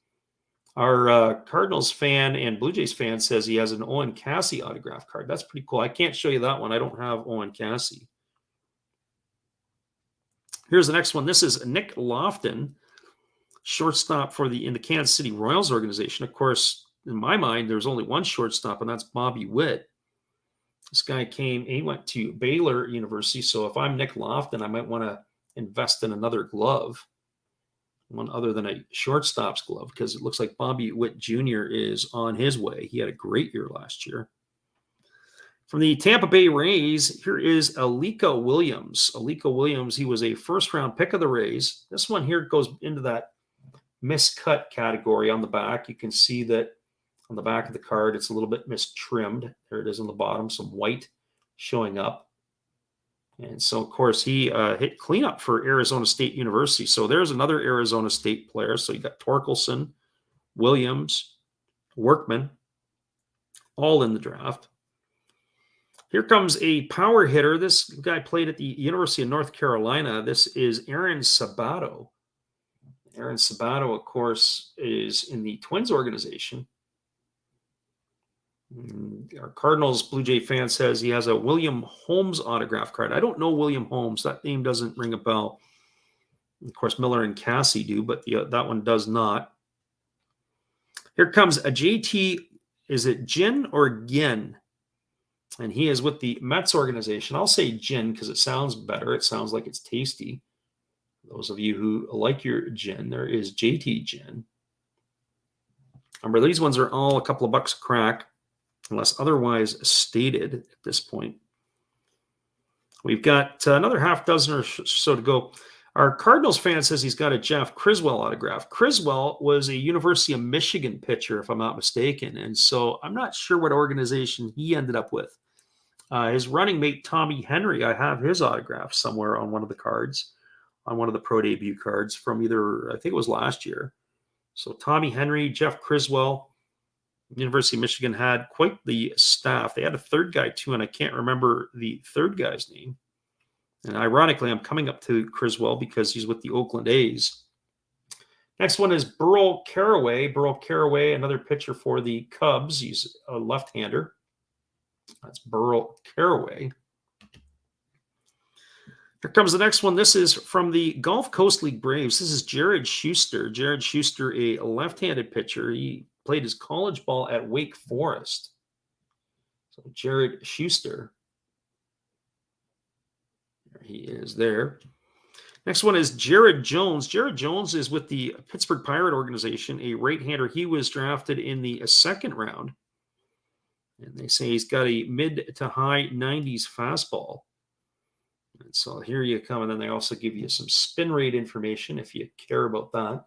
Our Cardinals fan and Blue Jays fan says he has an Owen Cassie autograph card. That's pretty cool. I can't show you that one. I don't have Owen Cassie. Here's the next one. This is Nick Lofton, shortstop in the Kansas City Royals organization. Of course, in my mind, there's only one shortstop, and that's Bobby Witt. This guy he went to Baylor University. So if I'm Nick Lofton, I might want to invest in another glove, one other than a shortstop's glove, because it looks like Bobby Witt Jr. is on his way. He had a great year last year. From the Tampa Bay Rays, here is Alika Williams. Alika Williams, he was a first-round pick of the Rays. This one here goes into that miscut category on the back. You can see that on the back of the card, it's a little bit mistrimmed. There it is on the bottom, some white showing up. And so, of course, he hit cleanup for Arizona State University. So there's another Arizona State player. So you got Torkelson, Williams, Workman, all in the draft. Here comes a power hitter. This guy played at the University of North Carolina. This is Aaron Sabato. Aaron Sabato, of course, is in the Twins organization. Our Cardinals Blue Jay fan says he has a William Holmes autograph card. I don't know William Holmes. That name doesn't ring a bell. Of course, Miller and Cassie do, but that one does not. Here comes a JT. Is it Jin or Gin? And he is with the Mets organization. I'll say gin because it sounds better. It sounds like it's tasty. Those of you who like your gin, there is JT Gin. Remember, these ones are all a couple of bucks a crack, unless otherwise stated at this point. We've got another half dozen or so to go. Our Cardinals fan says he's got a Jeff Criswell autograph. Criswell was a University of Michigan pitcher, if I'm not mistaken. And so I'm not sure what organization he ended up with. His running mate, Tommy Henry, I have his autograph somewhere on one of the cards, on one of the pro debut cards from either, I think it was last year. So Tommy Henry, Jeff Criswell, University of Michigan had quite the staff. They had a third guy too, and I can't remember the third guy's name. And ironically, I'm coming up to Criswell because he's with the Oakland A's. Next one is Burl Carraway. Burl Carraway, another pitcher for the Cubs. He's a left-hander. That's Burl Carraway. Here comes the next one. This is from the Gulf Coast League Braves. This is Jared Schuster. Jared Schuster, a left-handed pitcher. He played his college ball at Wake Forest. So Jared Schuster. There he is there. Next one is Jared Jones. Jared Jones is with the Pittsburgh Pirate organization, a right-hander. He was drafted in the second round. And they say he's got a mid to high 90s fastball. And so here you come. And then they also give you some spin rate information if you care about that.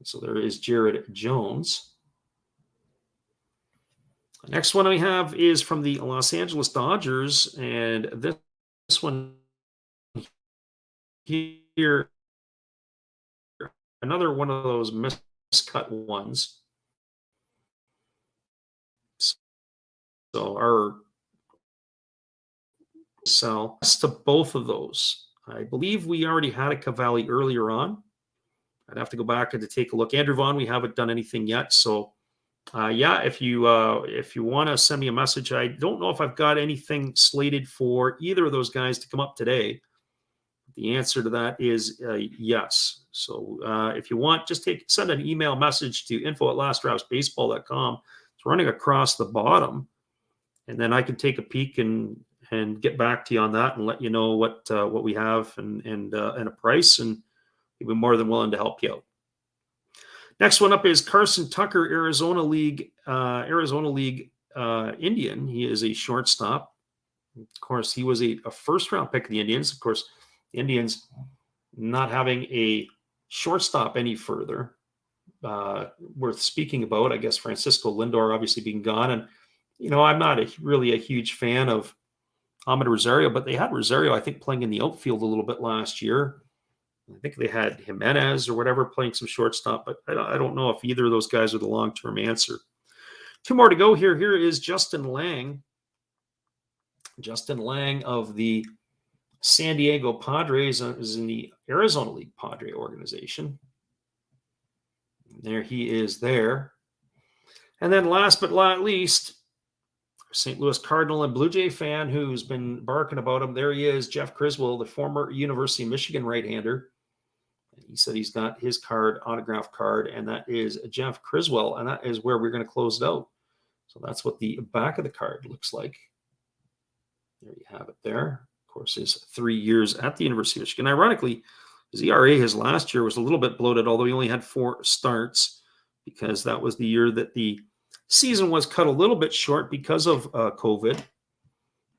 So there is Jared Jones. The next one we have is from the Los Angeles Dodgers. And this one here, another one of those miscut ones. So our sell to both of those. I believe we already had a Cavalli earlier on. I'd have to go back and to take a look. Andrew Vaughn, we haven't done anything yet. So yeah, if you want to send me a message, I don't know if I've got anything slated for either of those guys to come up today. The answer to that is yes. So if you want, just send an email message to info@lastdraftsbaseball.com. It's running across the bottom. And then I can take a peek and get back to you on that and let you know what we have and a price, and we'll be more than willing to help you out. Next one up is Carson Tucker, Arizona League Indian. He is a shortstop. Of course, he was a first-round pick of the Indians. Of course, the Indians not having a shortstop any further worth speaking about. I guess Francisco Lindor obviously being gone, and I'm not really a huge fan of Ahmed Rosario, but they had Rosario, I think, playing in the outfield a little bit last year. I think they had Jimenez or whatever playing some shortstop, but I don't know if either of those guys are the long-term answer. Two more to go here. Here is Justin Lang. Justin Lang of the San Diego Padres is in the Arizona League Padre organization. There he is there. And then last but not least, St. Louis Cardinal and Blue Jay fan who's been barking about him. There he is, Jeff Criswell, the former University of Michigan right-hander. He said he's got his card, autograph card, and that is Jeff Criswell, and that is where we're going to close it out. So that's what the back of the card looks like. There you have it there. Of course, his 3 years at the University of Michigan. Ironically, his ERA his last year was a little bit bloated, although he only had 4 starts because that was the year that the season was cut a little bit short because of COVID.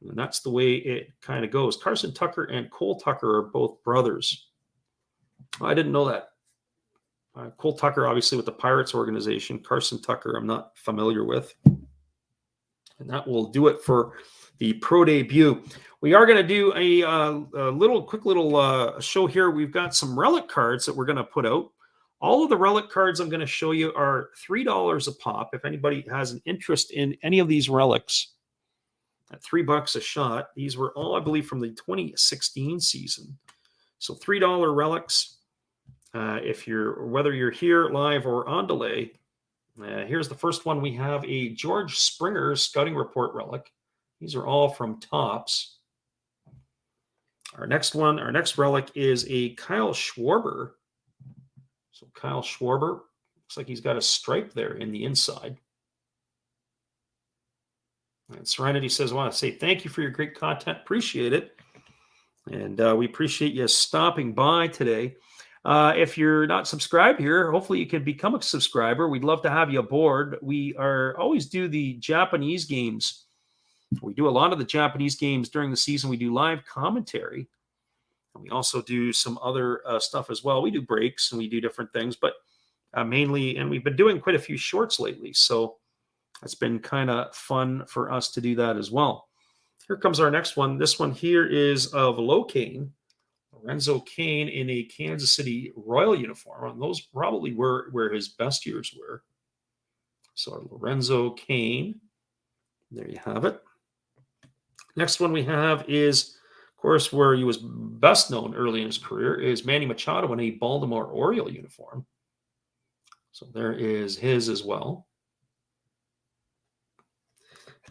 And that's the way it kind of goes. Carson Tucker and Cole Tucker are both brothers. I didn't know that. Cole Tucker, obviously, with the Pirates organization. Carson Tucker, I'm not familiar with. And that will do it for the pro debut. We are going to do a quick little show here. We've got some relic cards that we're going to put out. All of the relic cards I'm going to show you are $3 a pop. If anybody has an interest in any of these relics, at $3 a shot. These were all, I believe, from the 2016 season. So $3 relics. Whether you're here live or on delay. Here's the first one. We have a George Springer scouting report relic. These are all from Topps. Our next relic is a Kyle Schwarber. So Kyle Schwarber, looks like he's got a stripe there in the inside. And Serenity says, I want to say thank you for your great content. Appreciate it. And we appreciate you stopping by today. If you're not subscribed here, hopefully you can become a subscriber. We'd love to have you aboard. We always do the Japanese games. We do a lot of the Japanese games during the season. We do live commentary. And we also do some other stuff as well. We do breaks and we do different things, but mainly, and we've been doing quite a few shorts lately. So it's been kind of fun for us to do that as well. Here comes our next one. This one here is of Lorenzo Cain in a Kansas City Royal uniform. And those probably were where his best years were. So Lorenzo Cain, there you have it. Next one we have is, of course, where he was best known early in his career is Manny Machado in a Baltimore Oriole uniform. So there is his as well.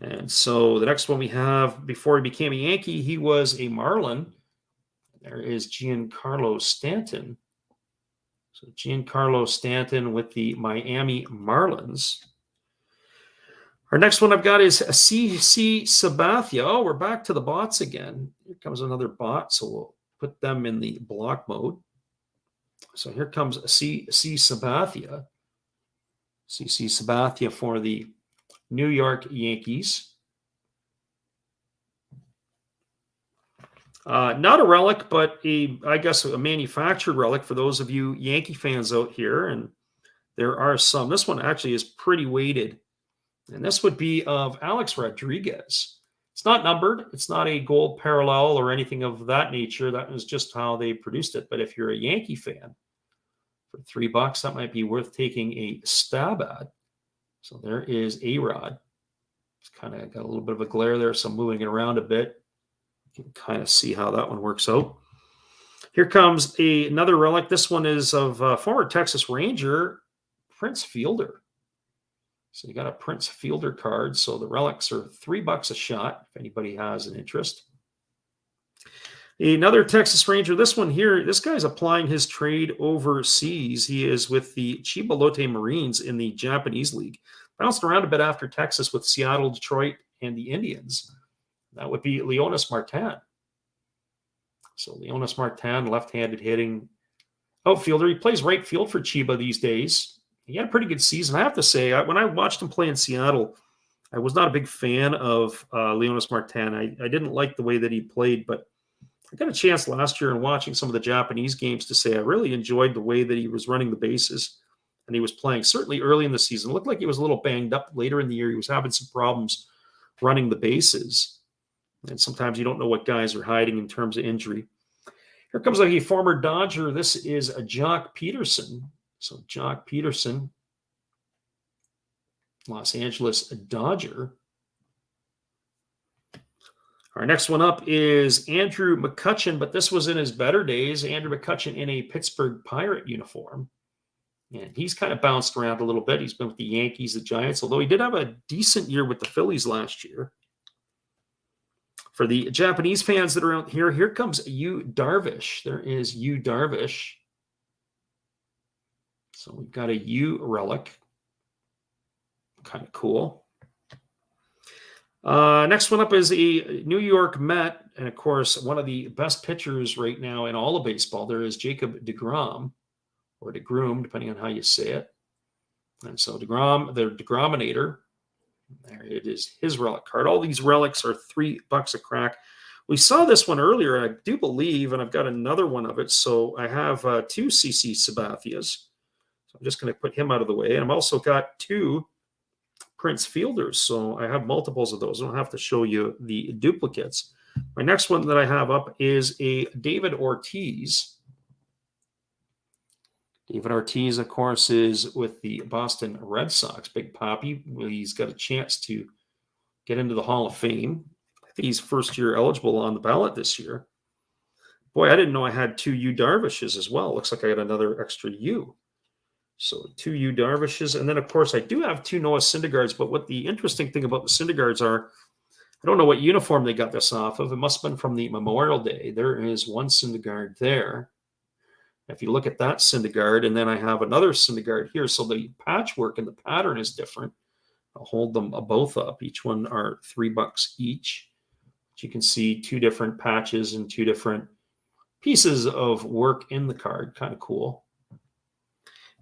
And so the next one we have, before he became a Yankee, he was a Marlin. There is Giancarlo Stanton. So Giancarlo Stanton with the Miami Marlins. Our next one I've got is a CC Sabathia. Oh, we're back to the bots again. Here comes another bot, so we'll put them in the block mode. So here comes a CC Sabathia. CC Sabathia for the New York Yankees. Not a relic, but I guess a manufactured relic for those of you Yankee fans out here. And there are some. This one actually is pretty weighted. And this would be of Alex Rodriguez. It's not numbered. It's not a gold parallel or anything of that nature. That was just how they produced it. But if you're a Yankee fan, for $3, that might be worth taking a stab at. So there is A-Rod. It's kind of got a little bit of a glare there, so I'm moving it around a bit. You can kind of see how that one works out. Here comes another relic. This one is of former Texas Ranger, Prince Fielder. So you got a Prince Fielder card. So the relics are $3 a shot if anybody has an interest. Another Texas Ranger. This one here, this guy's applying his trade overseas. He is with the Chiba Lotte Marines in the Japanese League. Bounced around a bit after Texas with Seattle, Detroit, and the Indians. That would be Leonis Martin. So Leonis Martin, left-handed hitting outfielder. He plays right field for Chiba these days. He had a pretty good season. I have to say, when I watched him play in Seattle, I was not a big fan of Leonis Martin. I didn't like the way that he played, but I got a chance last year in watching some of the Japanese games to say I really enjoyed the way that he was running the bases and he was playing. Certainly early in the season, it looked like he was a little banged up. Later in the year, he was having some problems running the bases. And sometimes you don't know what guys are hiding in terms of injury. Here comes a former Dodger. This is a Jock Peterson. So Jock Peterson, Los Angeles Dodger. Our next one up is Andrew McCutchen, but this was in his better days. Andrew McCutchen in a Pittsburgh Pirate uniform. And he's kind of bounced around a little bit. He's been with the Yankees, the Giants, although he did have a decent year with the Phillies last year. For the Japanese fans that are out here, here comes Yu Darvish. There is Yu Darvish. So we've got a Yu relic. Kind of cool. Next one up is a New York Met. And of course, one of the best pitchers right now in all of baseball. There is Jacob deGrom, or deGrom, depending on how you say it. And so deGrom, the deGrominator. There it is, his relic card. All these relics are $3 a crack. We saw this one earlier, I do believe, and I've got another one of it. So I have two CC Sabathias. So I'm just going to put him out of the way. And I've also got two Prince Fielders. So I have multiples of those. I don't have to show you the duplicates. My next one that I have up is a David Ortiz. David Ortiz, of course, is with the Boston Red Sox. Big Papi. He's got a chance to get into the Hall of Fame. I think he's first year eligible on the ballot this year. Boy, I didn't know I had two Yu Darvishes as well. Looks like I got another extra U. So two Yu Darvishes. And then, of course, I do have two Noah Syndergaards. But what the interesting thing about the Syndergaards are, I don't know what uniform they got this off of. It must have been from the Memorial Day. There is one Syndergaard there. If you look at that Syndergaard, and then I have another Syndergaard here. So the patchwork and the pattern is different. I'll hold them both up. Each one are $3 each. But you can see two different patches and two different pieces of work in the card. Kind of cool.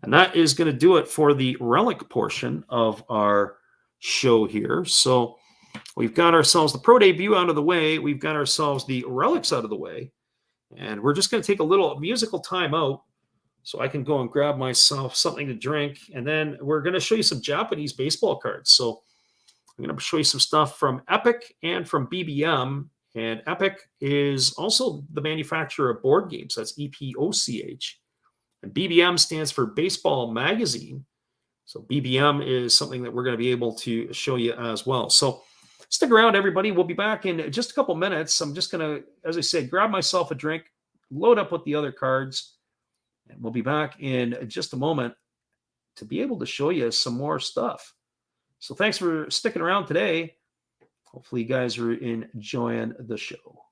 And that is going to do it for the relic portion of our show here. So we've got ourselves the pro debut out of the way. We've got ourselves the relics out of the way. And we're just going to take a little musical time out so I can go and grab myself something to drink. And then we're going to show you some Japanese baseball cards. So I'm going to show you some stuff from Epic and from BBM. And Epic is also the manufacturer of board games. That's EPOCH. And BBM stands for Baseball Magazine. So BBM is something that we're going to be able to show you as well. So stick around, everybody. We'll be back in just a couple minutes. I'm just going to, as I said, grab myself a drink, load up with the other cards, and we'll be back in just a moment to be able to show you some more stuff. So thanks for sticking around today. Hopefully you guys are enjoying the show.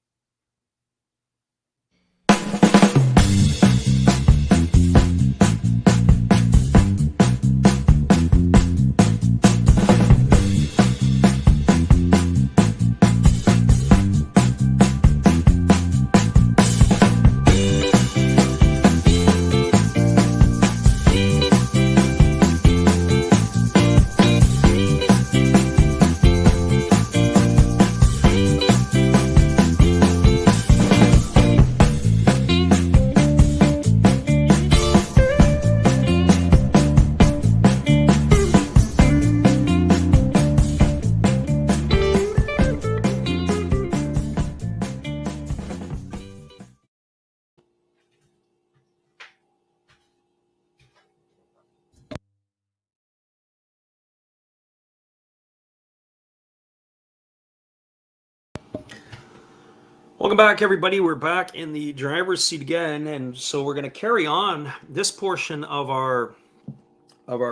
Welcome back, everybody. We're back in the driver's seat again, and so we're going to carry on this portion of our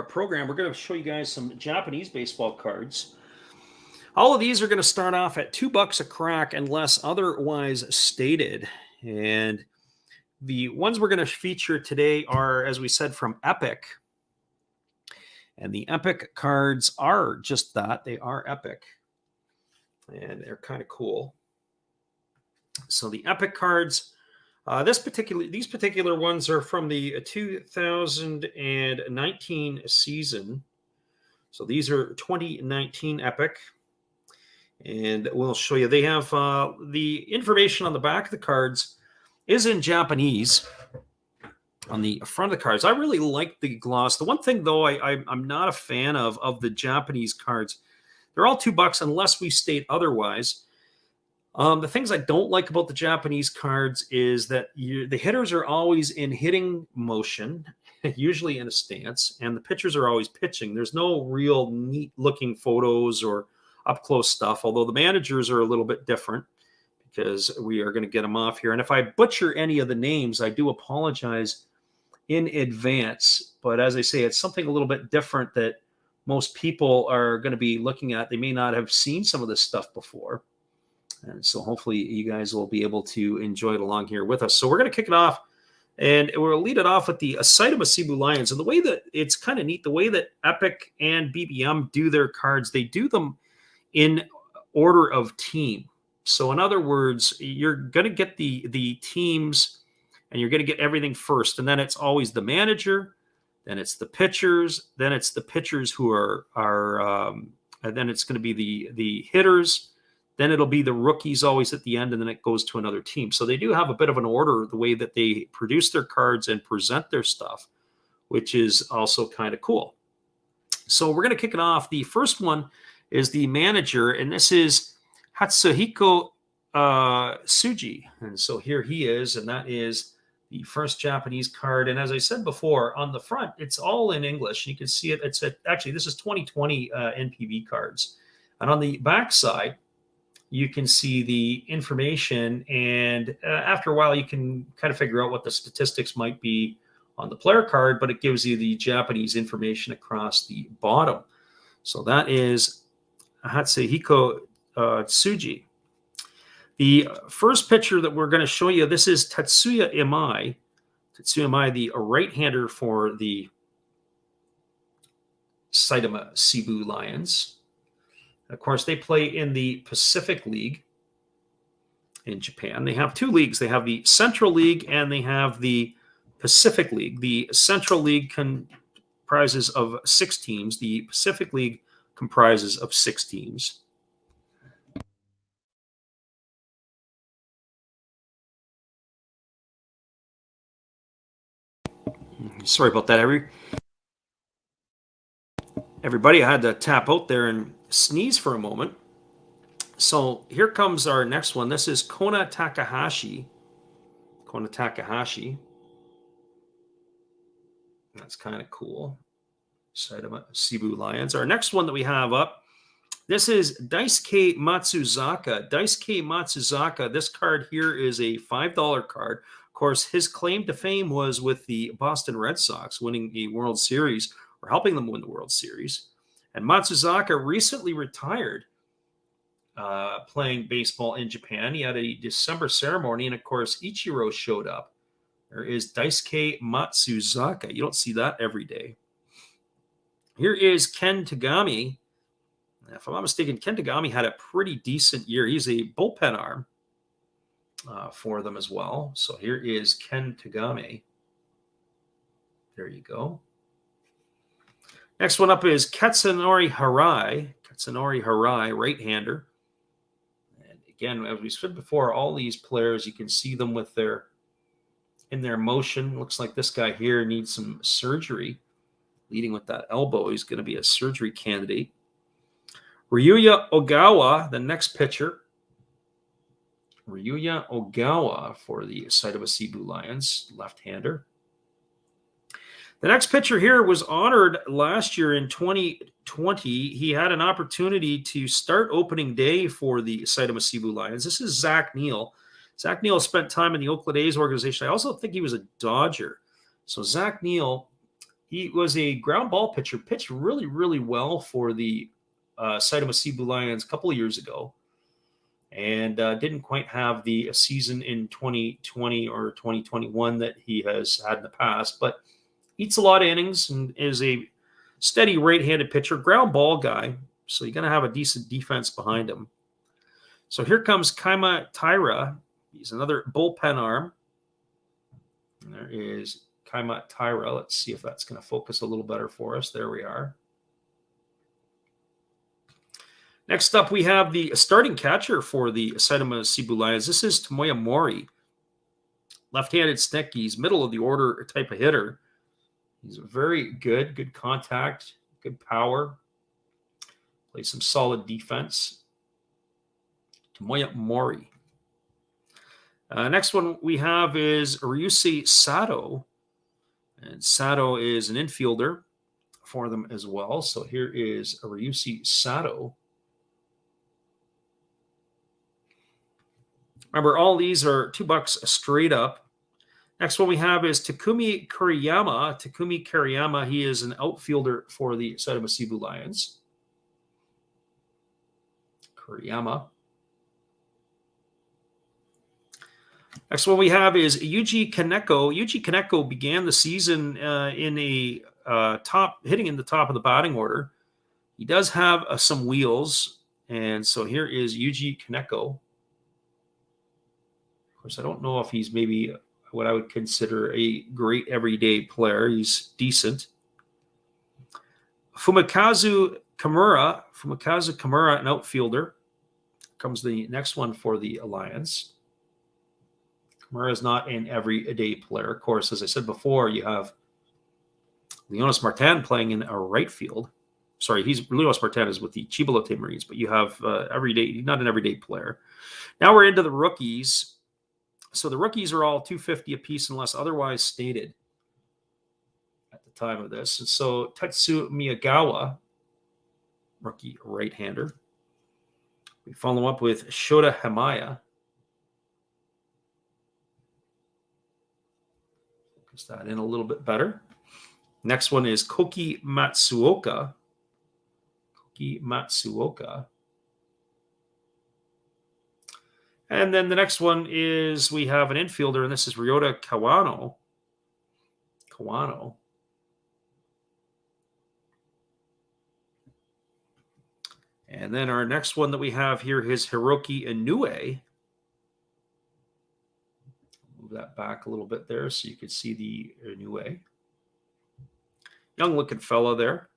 program. We're going to show you guys some Japanese baseball cards. All of these are going to start off at $2 a crack unless otherwise stated. And the ones we're going to feature today are, as we said, from Epic. And the Epic cards are just that. They are Epic. And they're kind of cool. So the Epic cards, these particular ones are from the 2019 season. So these are 2019 Epic. And we'll show you. They have the information on the back of the cards is in Japanese on the front of the cards. I really like the gloss. The one thing, though, I'm not a fan of the Japanese cards. They're all $2 unless we state otherwise. The things I don't like about the Japanese cards is that the hitters are always in hitting motion, usually in a stance, and the pitchers are always pitching. There's no real neat-looking photos or up-close stuff, although the managers are a little bit different because we are going to get them off here. And if I butcher any of the names, I do apologize in advance. But as I say, it's something a little bit different that most people are going to be looking at. They may not have seen some of this stuff before. And so hopefully you guys will be able to enjoy it along here with us. So we're going to kick it off, and we'll lead it off with the Asaitama Cebu Lions. And the way that it's kind of neat, the way that Epic and BBM do their cards, they do them in order of team. So in other words, you're going to get the teams, and you're going to get everything first, and then it's always the manager, then it's the pitchers, then it's the pitchers who are and then it's going to be the hitters, then it'll be the rookies always at the end, and then it goes to another team. So they do have a bit of an order the way that they produce their cards and present their stuff, which is also kind of cool. So we're going to kick it off. The first one is the manager, and this is Hatsuhiko Tsuji. And so here he is, and that is the first Japanese card. And as I said before, on the front, it's all in English. You can see it. Actually, this is 2020 NPB cards. And on the back side, you can see the information, and after a while, you can kind of figure out what the statistics might be on the player card, but it gives you the Japanese information across the bottom. So that is Hatsuhiko Tsuji. The first pitcher that we're going to show you, this is Tetsuya Imai. Tetsuya Imai, the right-hander for the Saitama Cebu Lions. Of course, they play in the Pacific League in Japan. They have two leagues. They have the Central League and they have the Pacific League. The Central League comprises of 6 teams. The Pacific League comprises of 6 teams. Sorry about that, everybody. I had to tap out there and sneeze for a moment. So here comes our next one. This is Kona Takahashi. Kona Takahashi. That's kind of cool. Saitama Cebu Lions. Our next one that we have up, this is Daisuke Matsuzaka. Daisuke Matsuzaka, this card here is a $5 card. Of course, his claim to fame was with the Boston Red Sox winning the World Series, or helping them win the World Series. And Matsuzaka recently retired playing baseball in Japan. He had a December ceremony, and of course, Ichiro showed up. There is Daisuke Matsuzaka. You don't see that every day. Here is Ken Tagami. If I'm not mistaken, Ken Tagami had a pretty decent year. He's a bullpen arm for them as well. So here is Ken Tagami. There you go. Next one up is Katsunori Harai. Katsunori Harai, right-hander. And again, as we said before, all these players, you can see them with in their motion. Looks like this guy here needs some surgery. Leading with that elbow, he's going to be a surgery candidate. Ryuya Ogawa, the next pitcher. Ryuya Ogawa for the Saitama Cebu Lions, left-hander. The next pitcher here was honored last year in 2020. He had an opportunity to start opening day for the Saitama Cebu Lions. This is Zach Neal. Zach Neal spent time in the Oakland A's organization. I also think he was a Dodger. So Zach Neal, he was a ground ball pitcher, pitched really, really well for the Saitama Cebu Lions a couple of years ago, and didn't quite have the season in 2020 or 2021 that he has had in the past, but eats a lot of innings and is a steady right-handed pitcher, ground ball guy, so you're going to have a decent defense behind him. So here comes Kaima Taira. He's another bullpen arm. And there is Kaima Taira. Let's see if that's going to focus a little better for us. There we are. Next up, we have the starting catcher for the Saitama Cebu Lions. This is Tomoya Mori. Left-handed stick. He's middle of the order type of hitter. He's very good contact, good power. Plays some solid defense. Tomoya Mori. Next one we have is Ryusei Sato. And Sato is an infielder for them as well. So here is Ryusei Sato. Remember, all these are $2 straight up. Next one we have is Takumi Kuriyama. Takumi Kuriyama, he is an outfielder for the Saitama Cebu Lions. Kuriyama. Next one we have is Yuji Kaneko. Yuji Kaneko began the season in a hitting in the top of the batting order. He does have some wheels, and so here is Yuji Kaneko. Of course, I don't know if he's maybe what I would consider a great everyday player. He's decent. Fumikazu Kimura, an outfielder. Comes the next one for the Alliance. Kimura is not an everyday player. Of course, as I said before, you have Leonis Martin playing in a right field. Sorry, Leonis Martin is with the Chibolote Marines, but you have not an everyday player. Now we're into the rookies. So the rookies are all 250 apiece unless otherwise stated at the time of this. And so Tetsu Miyagawa, rookie right-hander. We follow up with Shota Hamaya. Focus that in a little bit better. Next one is Koki Matsuoka. And then the next one is we have an infielder, and this is Ryota Kawano. And then our next one that we have here is Hiroki Inoue. Move that back a little bit there so you can see the Inoue. Young-looking fellow there.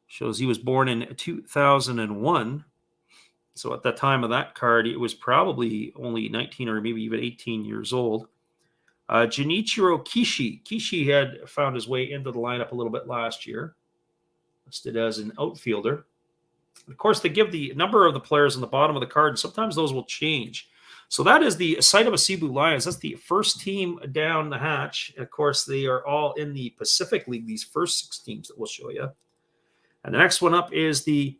Shows he was born in 2001. So at the time of that card, it was probably only 19 or maybe even 18 years old. Junichiro Kishi. Kishi had found his way into the lineup a little bit last year. Listed as an outfielder. Of course, they give the number of the players on the bottom of the card, and sometimes those will change. So that is the Saitama Cebu Lions. That's the first team down the hatch. And of course, they are all in the Pacific League, these first 6 teams that we'll show you. And the next one up is the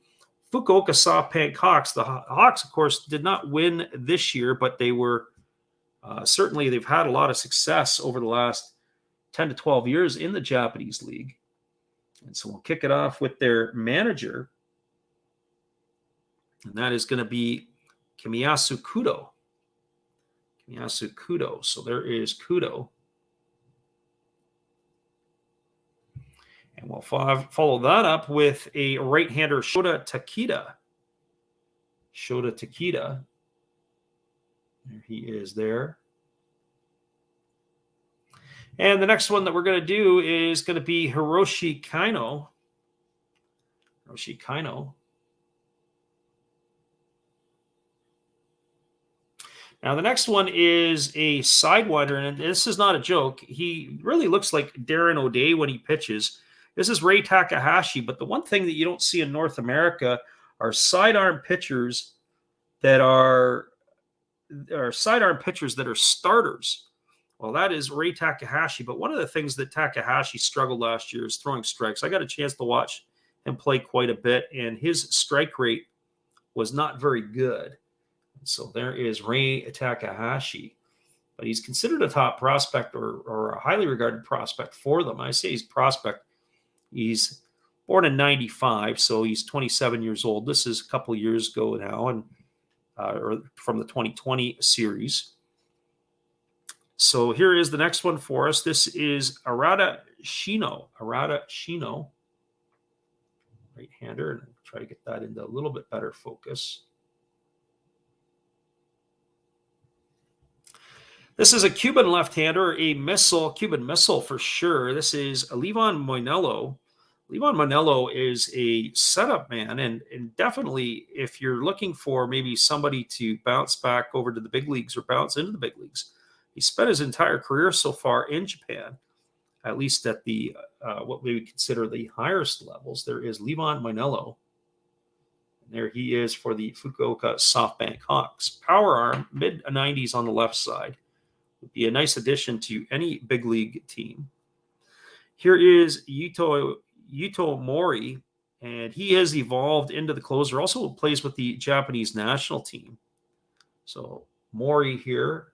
Fukuoka SoftBank Hawks. The Hawks, of course, did not win this year, but they were certainly they've had a lot of success over the last 10 to 12 years in the Japanese league. And so we'll kick it off with their manager. And that is going to be Kimiyasu Kudo. So there is Kudo. And we'll follow that up with a right-hander, Shota Takeda. There he is there. And the next one that we're going to do is going to be Hiroshi Kaino. Now, the next one is a sidewinder, and this is not a joke. He really looks like Darren O'Day when he pitches. This is Ray Takahashi, but the one thing that you don't see in North America are sidearm pitchers that are starters. Well, that is Ray Takahashi, but one of the things that Takahashi struggled last year is throwing strikes. I got a chance to watch him play quite a bit, and his strike rate was not very good. So there is Ray Takahashi, but he's considered a top prospect or a highly regarded prospect for them. I say he's prospect. He's born in 95, so he's 27 years old. This is a couple years ago now, and or from the 2020 series. So here is the next one for us. This is Arata Shino, right-hander, and I'll try to get that into a little bit better focus. This is a Cuban left-hander, Cuban missile for sure. This is Levon Moinello. Levon Moinello is a setup man, and definitely if you're looking for maybe somebody to bounce back over to the big leagues or bounce into the big leagues, he spent his entire career so far in Japan, at least at the what we would consider the highest levels. There is Levon Moinello. There he is for the Fukuoka SoftBank Hawks. Power arm, mid-90s on the left side. Would be a nice addition to any big league team. Here is Yuto Mori, and he has evolved into the closer. Also plays with the Japanese national team. So Mori here.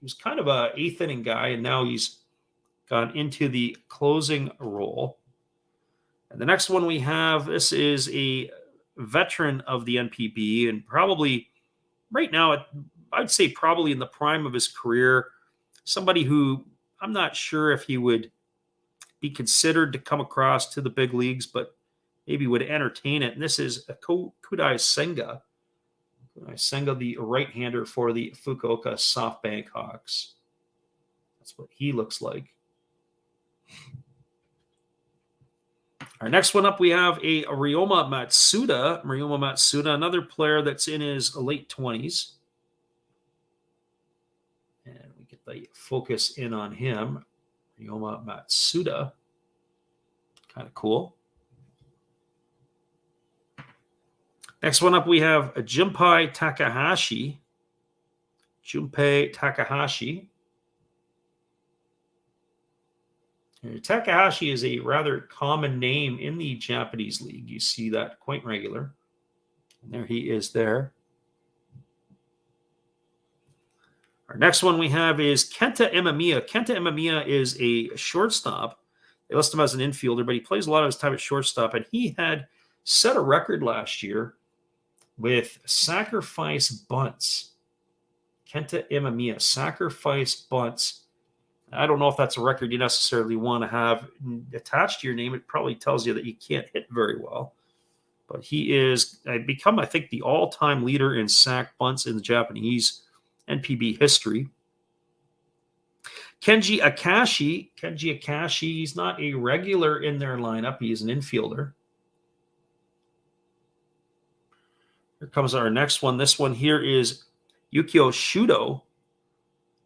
he was kind of a eighth inning guy, and now he's gone into the closing role. And the next one we have, this is a veteran of the NPB, and probably right now, I'd say probably in the prime of his career, somebody who I'm not sure if he would be considered to come across to the big leagues, but maybe would entertain it. And this is Kudai Senga. Kudai Senga, the right-hander for the Fukuoka SoftBank Hawks. That's what he looks like. Our next one up, we have a Ryoma Matsuda. Ryoma Matsuda, another player that's in his late 20s. And we get the focus in on him. Ryoma Matsuda. Kind of cool. Next one up, we have Junpei Takahashi. Junpei Takahashi. Takahashi is a rather common name in the Japanese league. You see that quite regular. And there he is there. Our next one we have is Kenta Imamiya. Kenta Imamiya is a shortstop. They list him as an infielder, but he plays a lot of his time at shortstop. And he had set a record last year with sacrifice bunts. Kenta Imamiya, sacrifice bunts. I don't know if that's a record you necessarily want to have attached to your name. It probably tells you that you can't hit very well. But he is become, I think, the all-time leader in sack bunts in the Japanese NPB history. Kenji Akashi. Kenji Akashi, he's not a regular in their lineup. He's an infielder. Here comes our next one. This one here is Yukio Shudo.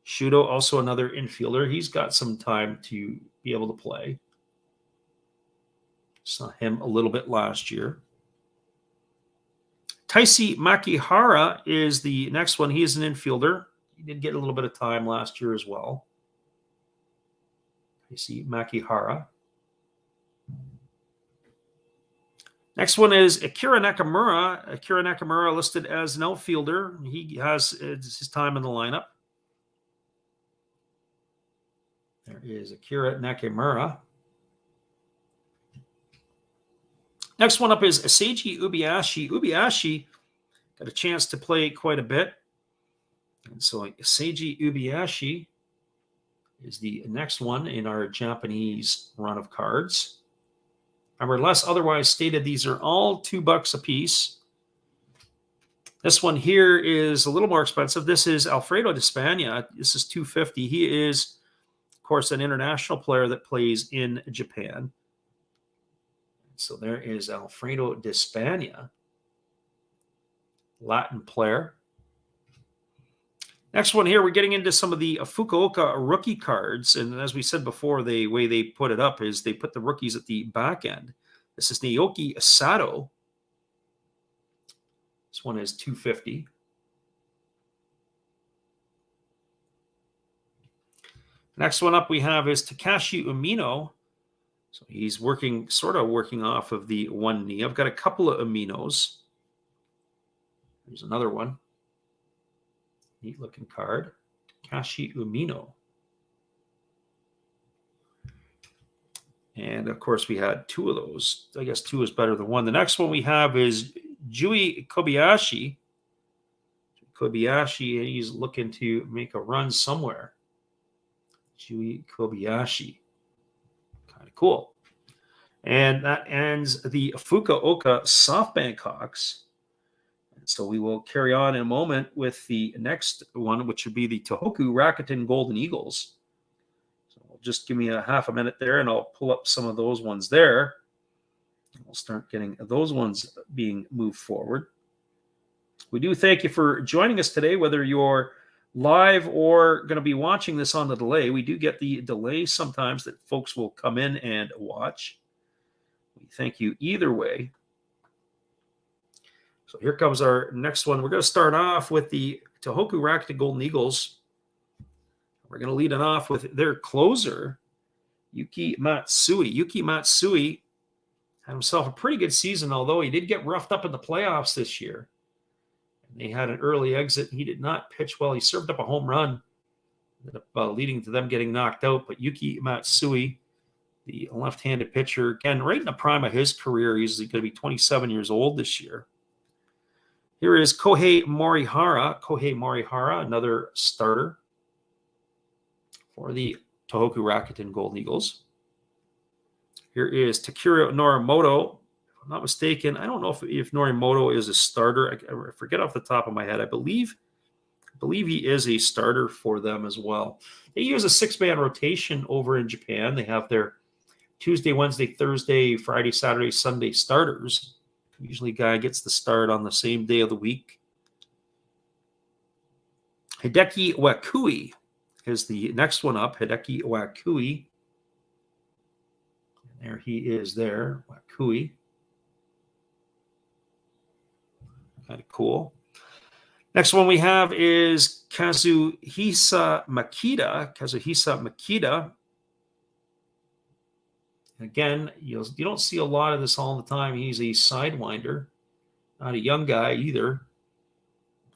Shudo, also another infielder. He's got some time to be able to play. Saw him a little bit last year. Taisi Makihara is the next one. He is an infielder. He did get a little bit of time last year as well. Taisi Makihara. Next one is Akira Nakamura. Akira Nakamura listed as an outfielder. He has his time in the lineup. There is Akira Nakamura. Next one up is Seiji Ubiashi. Ubiashi got a chance to play quite a bit. And so Seiji Ubiashi is the next one in our Japanese run of cards. Remember, unless otherwise stated, these are all $2 a piece. This one here is a little more expensive. This is Alfredo Di Spagna. This is $250. He is, of course, an international player that plays in Japan. So there is Alfredo Di Spagna, Latin player. Next one here, we're getting into some of the Fukuoka rookie cards. And as we said before, the way they put it up is they put the rookies at the back end. This is Naoki Sato. This one is $250. Next one up we have is Takashi Umino. So he's sort of working off of the one knee. I've got a couple of Aminos. There's another one. Neat looking card. Takashi Umino. And of course, we had two of those. I guess two is better than one. The next one we have is Jui Kobayashi. Kobayashi, he's looking to make a run somewhere. Jui Kobayashi. Kind of cool. And that ends the Fukuoka SoftBank Hawks. So we will carry on in a moment with the next one, which would be the Tohoku Rakuten Golden Eagles. So just give me a half a minute there, and I'll pull up some of those ones there. We'll start getting those ones being moved forward. We do thank you for joining us today, whether you're live or going to be watching this on the delay. We do get the delay sometimes that folks will come in and watch. We thank you either way. So here comes our next one. We're going to start off with the Tohoku Rakuten Golden Eagles. We're going to lead it off with their closer, Yuki Matsui. Yuki Matsui had himself a pretty good season, although he did get roughed up in the playoffs this year. And they had an early exit. He did not pitch well. He served up a home run ended up leading to them getting knocked out. But Yuki Matsui, the left-handed pitcher, again, right in the prime of his career. He's going to be 27 years old this year. Here is Kohei Morihara. Kohei Morihara, another starter for the Tohoku Rakuten Golden Eagles. Here is Takiro Norimoto. If I'm not mistaken, I don't know if Norimoto is a starter. I forget off the top of my head. I believe he is a starter for them as well. They use a 6-man rotation over in Japan. They have their Tuesday, Wednesday, Thursday, Friday, Saturday, Sunday starters. Usually a guy gets the start on the same day of the week. Hideki Wakui is the next one up. Hideki Wakui. There he is there, Wakui. Kind of cool. Next one we have is Kazuhisa Makita. Again, you don't see a lot of this all the time. He's a sidewinder, not a young guy either.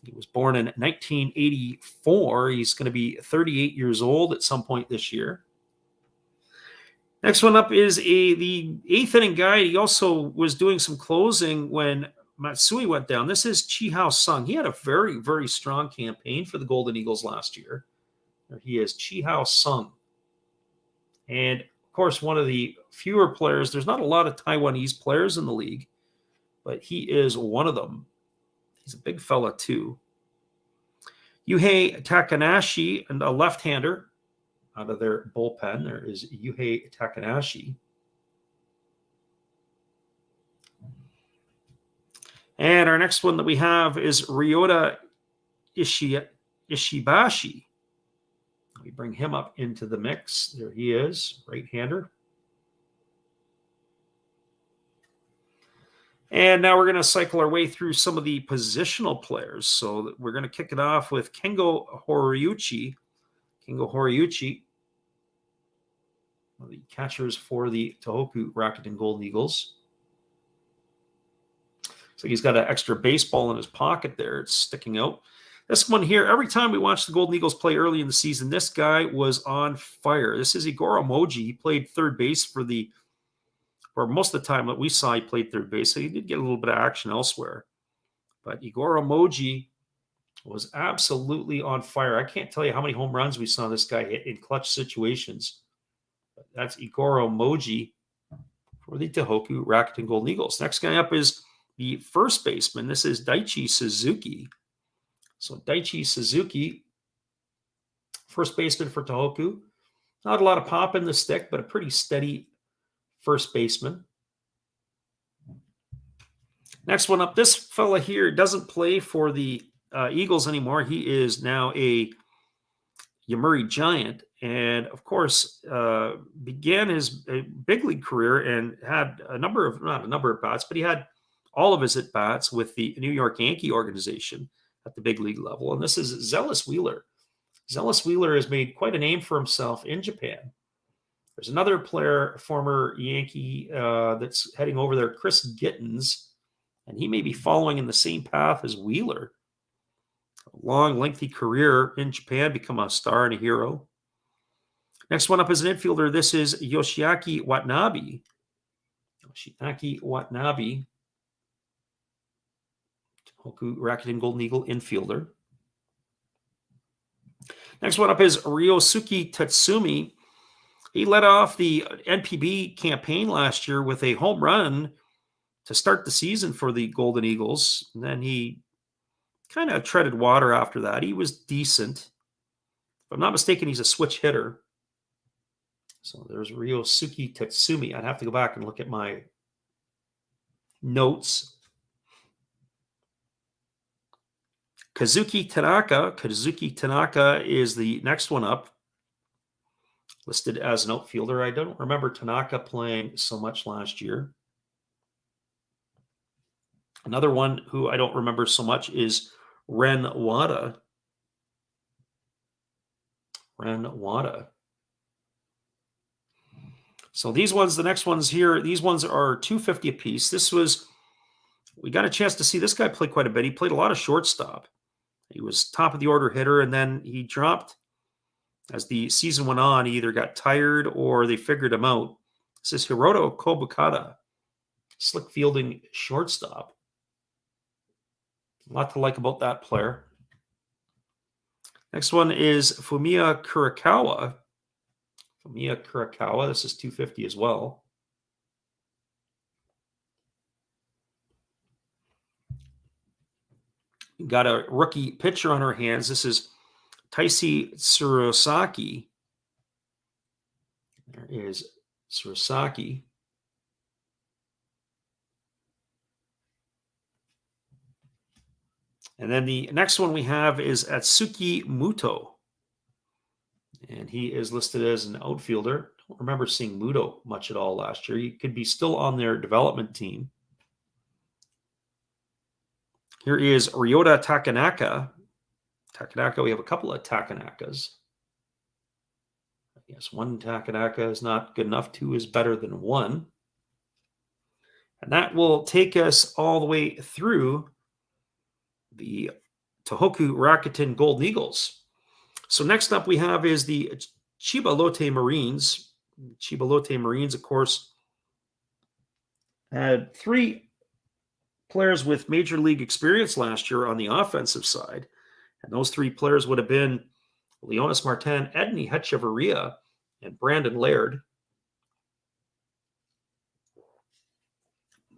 He was born in 1984. He's going to be 38 years old at some point this year. Next one up is the 8th inning guy. He also was doing some closing when Matsui went down. This is Chihao Sung. He had a very, very strong campaign for the Golden Eagles last year. There he is, Chihao Sung. And, of course, one of the fewer players. There's not a lot of Taiwanese players in the league, but he is one of them. He's a big fella, too. Yuhei Takanashi, and a left-hander out of their bullpen. There is Yuhei Takanashi. And our next one that we have is Ryota Ishibashi. We bring him up into the mix. There he is, right-hander. And now we're going to cycle our way through some of the positional players. So we're going to kick it off with Kengo Horiuchi. Kengo Horiuchi, one of the catchers for the Tohoku Rakuten Golden Eagles. So he's got an extra baseball in his pocket there. It's sticking out. This one here, every time we watch the Golden Eagles play early in the season, this guy was on fire. This is Igor Emoji. He played third base for most of the time that we saw, he played third base. So he did get a little bit of action elsewhere. But Igor Emoji was absolutely on fire. I can't tell you how many home runs we saw this guy hit in clutch situations. But that's Igor Emoji for the Tohoku Rakuten Golden Eagles. Next guy up is the first baseman. This is Daichi Suzuki. So Daichi Suzuki, first baseman for Tohoku. Not a lot of pop in the stick, but a pretty steady first baseman. Next one up, this fella here doesn't play for the Eagles anymore. He is now a Yomiuri Giant, and of course began his big league career and had not a number of bats, but he had all of his at-bats with the New York Yankee organization at the big league level. And this is Zealous Wheeler. Zealous Wheeler has made quite a name for himself in Japan. There's another player, former Yankee, that's heading over there, Chris Gittins, and he may be following in the same path as Wheeler. A long, lengthy career in Japan, become a star and a hero. Next one up is an infielder. This is Yoshiaki Watanabe. Yoshiaki Watanabe, Tohoku Rakuten Golden Eagle infielder. Next one up is Ryosuke Tatsumi. He led off the NPB campaign last year with a home run to start the season for the Golden Eagles. And then he kind of treaded water after that. He was decent. If I'm not mistaken, he's a switch hitter. So there's Ryosuke Tatsumi. I'd have to go back and look at my notes. Kazuki Tanaka. Kazuki Tanaka is the next one up, listed as an outfielder. I don't remember Tanaka playing so much last year. Another one who I don't remember so much is Ren Wada. Ren Wada. So these ones, the next ones here, these ones are $250 a piece. We got a chance to see this guy play quite a bit. He played a lot of shortstop. He was top of the order hitter, and then he dropped As the season went on, he either got tired or they figured him out. This is Hiroto Kobukata, slick fielding shortstop. A lot to like about that player. Next one is Fumiya Kurikawa. Fumiya Kurikawa, this is 250 as well. Got a rookie pitcher on our hands. This is Taisi Tsurosaki. There is Tsurosaki. And then the next one we have is Atsuki Muto. And he is listed as an outfielder. Don't remember seeing Muto much at all last year. He could be still on their development team. Here is Ryota Takanaka. Takanaka, we have a couple of Takanakas. I guess one Takanaka is not good enough. Two is better than one. And that will take us all the way through the Tohoku Rakuten Golden Eagles. So next up we have is the Chiba Lotte Marines. Chiba Lotte Marines, of course, had 3 players with major league experience last year on the offensive side. And those 3 players would have been Leonis Martin, Edney Hechevarria, and Brandon Laird.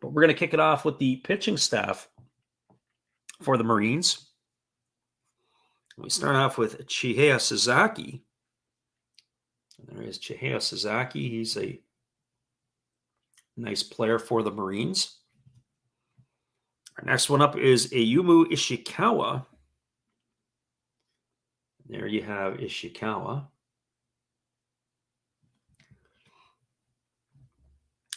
But we're going to kick it off with the pitching staff for the Marines. We start off with Chihaya Sasaki. And there is Chihaya Sasaki. He's a nice player for the Marines. Our next one up is Ayumu Ishikawa. There you have Ishikawa.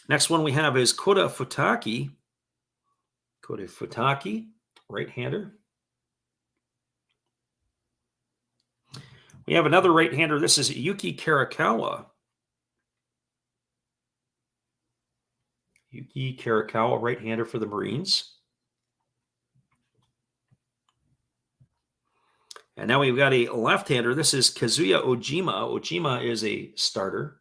Next one we have is Kota Futaki. Kota Futaki, right-hander. We have another right-hander. This is Yuki Karakawa. Yuki Karakawa, right-hander for the Marines. And now we've got a left-hander. This is Kazuya Ojima. Ojima is a starter.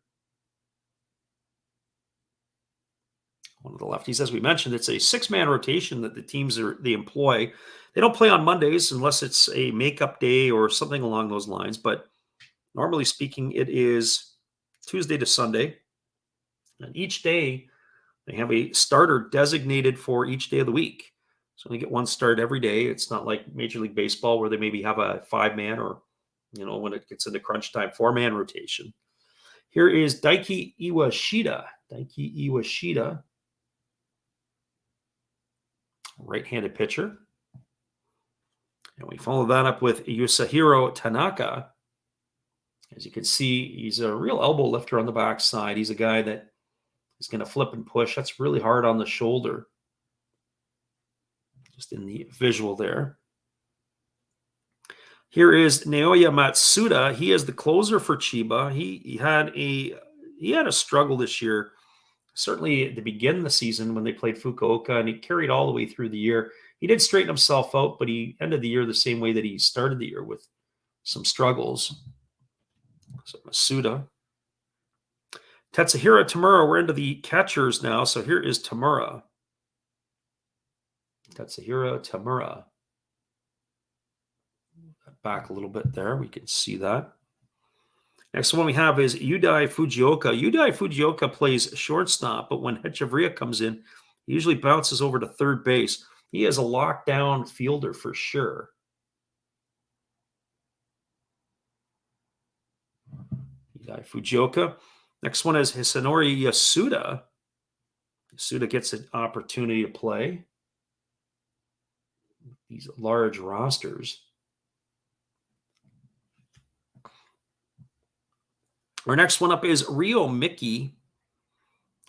One of the lefties. As we mentioned, it's a 6-man rotation that the teams they employ. They don't play on Mondays unless it's a makeup day or something along those lines. But normally speaking, it is Tuesday to Sunday. And each day, they have a starter designated for each day of the week. So they get one start every day. It's not like Major League Baseball where they maybe have a 5-man or, when it gets into crunch time, 4-man rotation. Here is Daiki Iwashita. Daiki Iwashita, right-handed pitcher. And we follow that up with Yusahiro Tanaka. As you can see, he's a real elbow lifter on the backside. He's a guy that is going to flip and push. That's really hard on the shoulder. Just in the visual there. Here is Naoya Matsuda. He is the closer for Chiba. He had a struggle this year. Certainly at the beginning of the season when they played Fukuoka, and he carried all the way through the year. He did straighten himself out, but he ended the year the same way that he started the year, with some struggles. So Masuda. Tetsuhiro Tamura, we're into the catchers now. So here is Tamura. Tetsuhiro Tamura. Back a little bit there. We can see that. Next one we have is Yudai Fujioka. Yudai Fujioka plays shortstop, but when Hechevarria comes in, he usually bounces over to third base. He is a lockdown fielder for sure. Yudai Fujioka. Next one is Hisanori Yasuda. Yasuda gets an opportunity to play these large rosters. Our next one up is Ryo Miki.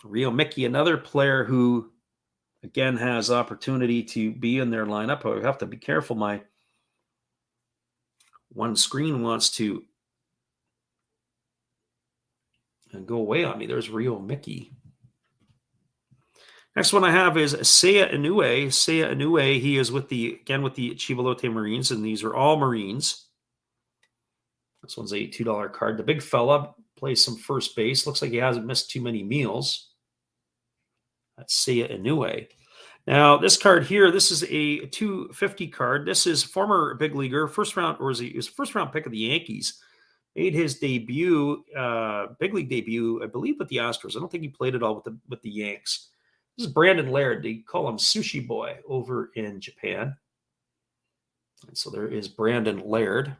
Ryo Miki, another player who, again, has opportunity to be in their lineup. I have to be careful. My one screen wants to go away on me. There's Ryo Miki. Next one I have is Seiya Inoue. Seiya Inoue, he is with the Chiba Lotte Marines, and these are all Marines. This one's a $2 card. The big fella plays some first base. Looks like he hasn't missed too many meals. That's Seiya Inoue. Now, this card here, this is a 250 card. This is former big leaguer, first round, or he was first round pick of the Yankees. Made his debut, big league debut, I believe, with the Astros. I don't think he played at all with the Yanks. This is Brandon Laird. They call him Sushi Boy over in Japan. And so there is Brandon Laird.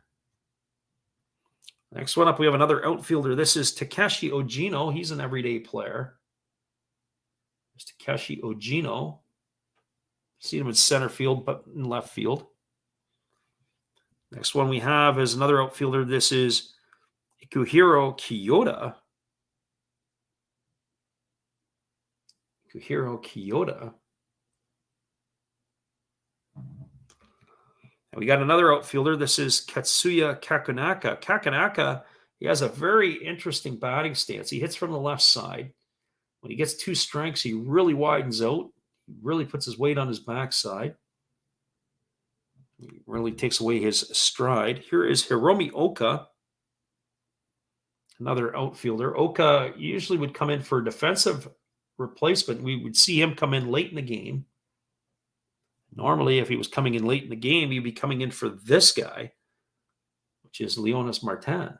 Next one up, we have another outfielder. This is Takeshi Ogino. He's an everyday player. There's Takeshi Ogino. See him in center field, but in left field. Next one we have is another outfielder. This is Ikuhiro Kyoda. And we got another outfielder. This is Katsuya Kakunaka. Kakunaka, he has a very interesting batting stance. He hits from the left side. When he gets 2 strikes, he really widens out. He really puts his weight on his backside. He really takes away his stride. Here is Hiromi Oka, another outfielder. Oka usually would come in for defensive replacement. We would see him come in late in the game. Normally, if he was coming in late in the game, he'd be coming in for this guy, which is Leonis Martin.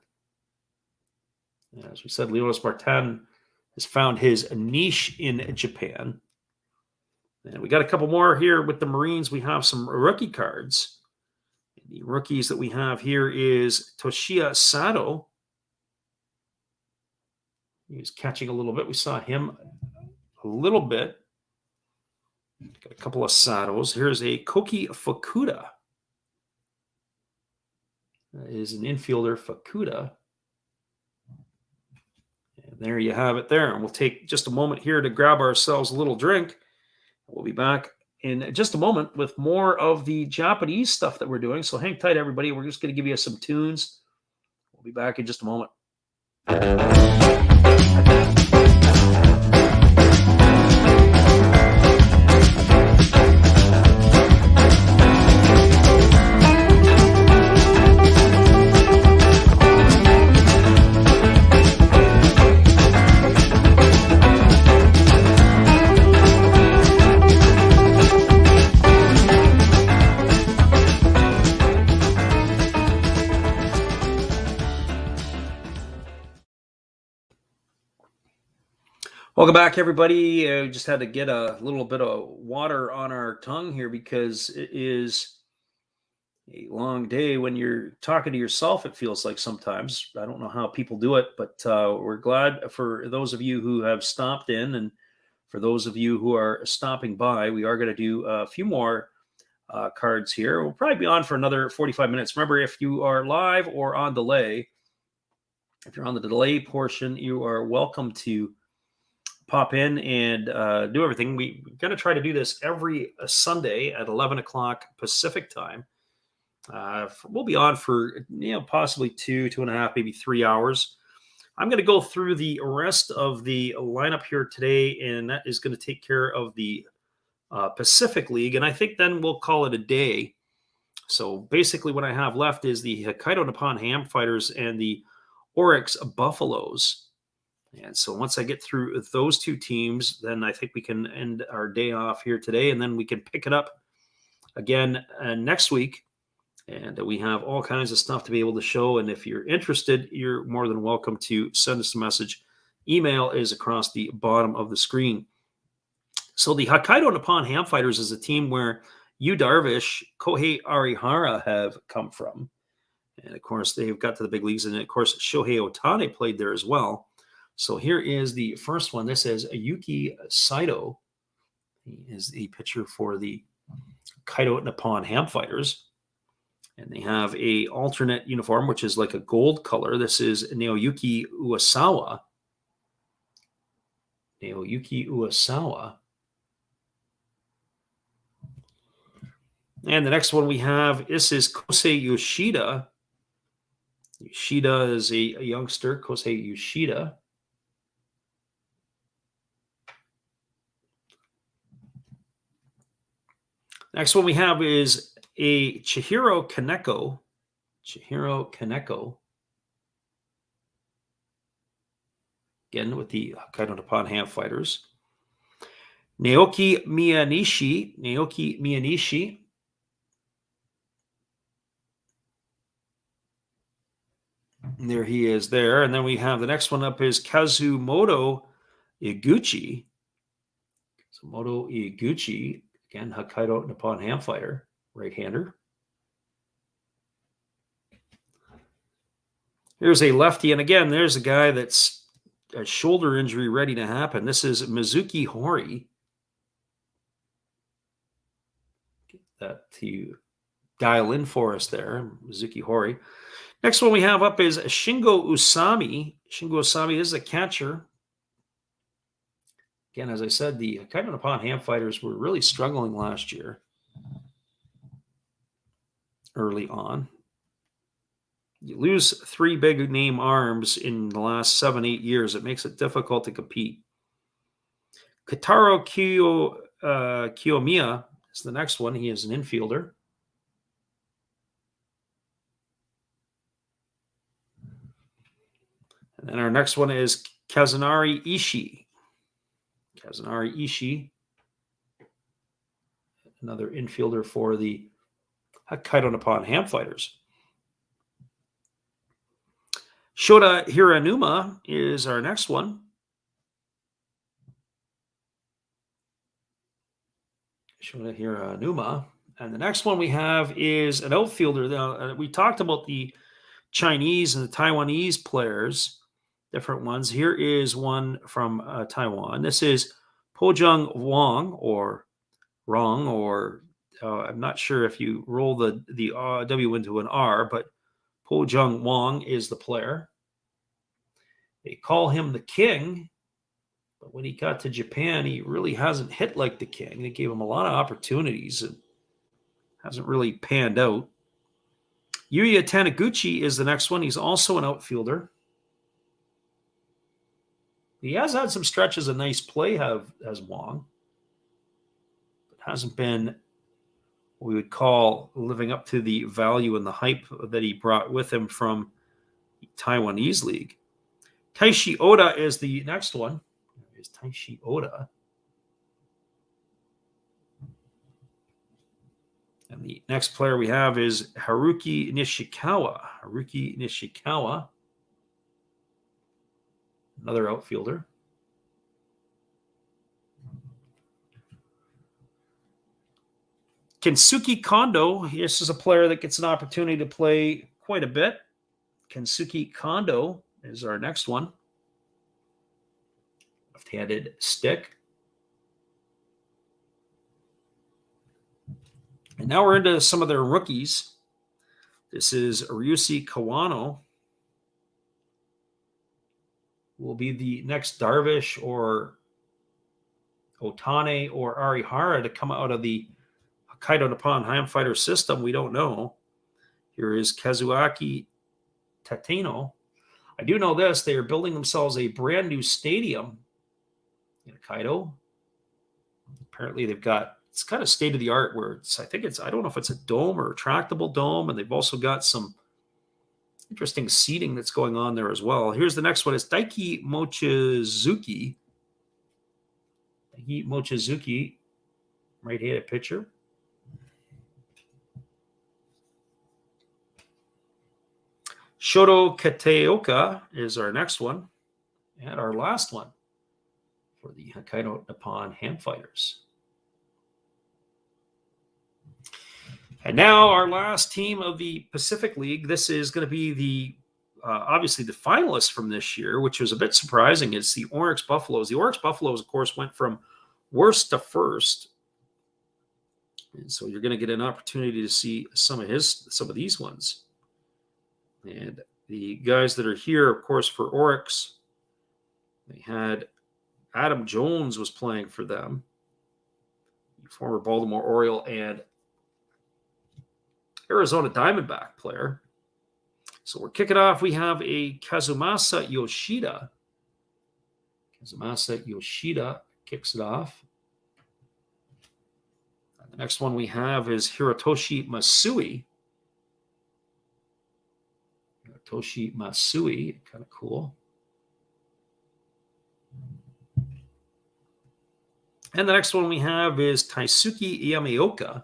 As we said, Leonis Martin has found his niche in Japan. And we got a couple more here with the Marines. We have some rookie cards. The rookies that we have here is Toshiya Sato. He's catching a little bit. We saw him a little bit. Got a couple of Satos. Here's a Koki Fukuda. That is an infielder, Fukuda. And there you have it there. And we'll take just a moment here to grab ourselves a little drink. We'll be back in just a moment with more of the Japanese stuff that we're doing. So hang tight, everybody. We're just going to give you some tunes. We'll be back in just a moment. Welcome back, everybody. We just had to get a little bit of water on our tongue here because it is a long day when you're talking to yourself, it feels like sometimes. I don't know how people do it, but we're glad for those of you who have stopped in, and for those of you who are stopping by. We are going to do a few more cards here. We'll probably be on for another 45 minutes. Remember, if you are live or on delay, if you're on the delay portion, you are welcome to pop in and do everything. We're going to try to do this every Sunday at 11 o'clock Pacific time. We'll be on for possibly 2.5, maybe 3 hours. I'm going to go through the rest of the lineup here today, and that is going to take care of the Pacific League, and I think then we'll call it a day. So basically what I have left is the Hokkaido Nippon Ham Fighters and the Oryx Buffaloes. And so once I get through those two teams, then I think we can end our day off here today, and then we can pick it up again next week. And we have all kinds of stuff to be able to show. And if you're interested, you're more than welcome to send us a message. Email is across the bottom of the screen. So the Hokkaido Nippon Ham Fighters is a team where Yu Darvish, Kohei Arihara have come from. And of course, they've got to the big leagues. And of course, Shohei Ohtani played there as well. So here is the first one. This is Yuki Saito. He is the pitcher for the Hokkaido Nippon Ham Fighters. And they have a alternate uniform, which is like a gold color. This is Naoyuki Uesawa. Naoyuki Uesawa. And the next one we have, this is Kosei Yoshida. Yoshida is a youngster, Kosei Yoshida. Next one we have is a Chihiro Kaneko. Chihiro Kaneko. again with the Hokkaido Nippon Ham Fighters. Naoki Miyanishi. And there he is there. And then we have the next one up is Kazumoto Iguchi. Kazumoto Iguchi, again, Hokkaido Nippon Ham Fighter, right-hander. Here's a lefty, and again, there's a guy that's a shoulder injury ready to happen. This is Mizuki Hori. Get that to dial in for us there, Mizuki Hori. Next one we have up is Shingo Usami. Shingo Usami is a catcher. Again, as I said, the Hokkaido Nippon Ham Fighters were really struggling last year, early on. You lose 3 big name arms in the last 7-8 years. It makes it difficult to compete. Kataro Kiyomiya is the next one. He is an infielder. And then our next one is Kazunari Ishii. Kazunari Ishii, another infielder for the Hokkaido Nippon Ham Fighters. Shota Hiranuma is our next one. Shota Hiranuma. And the next one we have is an outfielder. Now, we talked about the Chinese and the Taiwanese players, different ones. Here is one from Taiwan. This is Pojung Wang, or Rong, or I'm not sure if you roll the W into an R, but Pojung Wang is the player. They call him the king, but when he got to Japan, he really hasn't hit like the king. They gave him a lot of opportunities and hasn't really panned out. Yuya Taniguchi is the next one. He's also an outfielder. He has had some stretches of nice play, has Wang, but hasn't been what we would call living up to the value and the hype that he brought with him from the Taiwanese league. Taishi Oda is the next one. There's Taishi Oda. And the next player we have is Haruki Nishikawa. Haruki Nishikawa, another outfielder. Kensuke Kondo, this is a player that gets an opportunity to play quite a bit. Kensuke Kondo is our next one. Left-handed stick. And now we're into some of their rookies. This is Ryusi Kawano. Will be the next Darvish or Otane or Arihara to come out of the Hokkaido Nippon Ham Fighter system. We don't know. Here is Kazuaki Tateno. I do know this. They are building themselves a brand new stadium in Hokkaido. Apparently they've got, it's kind of state of the art where it's, I don't know if it's a dome or a retractable dome. And they've also got some interesting seating that's going on there as well. Here's the next one. It's Daiki Mochizuki. Daiki Mochizuki, right-handed pitcher. Shoto Kateoka is our next one, and our last one for the Hokkaido Nippon Ham Fighters. And now our last team of the Pacific League. This is going to be the obviously the finalists from this year, which was a bit surprising. It's the Oryx Buffaloes. The Oryx Buffaloes, of course, went from worst to first, and so you're going to get an opportunity to see some of these ones. And the guys that are here, of course, for Oryx, they had Adam Jones was playing for them, former Baltimore Oriole and Arizona Diamondback player. So we're kicking off. We have a Kazumasa Yoshida. Kazumasa Yoshida kicks it off. And the next one we have is Hirotoshi Masui. Hirotoshi Masui, kind of cool. And the next one we have is Taisuke Yamaoka.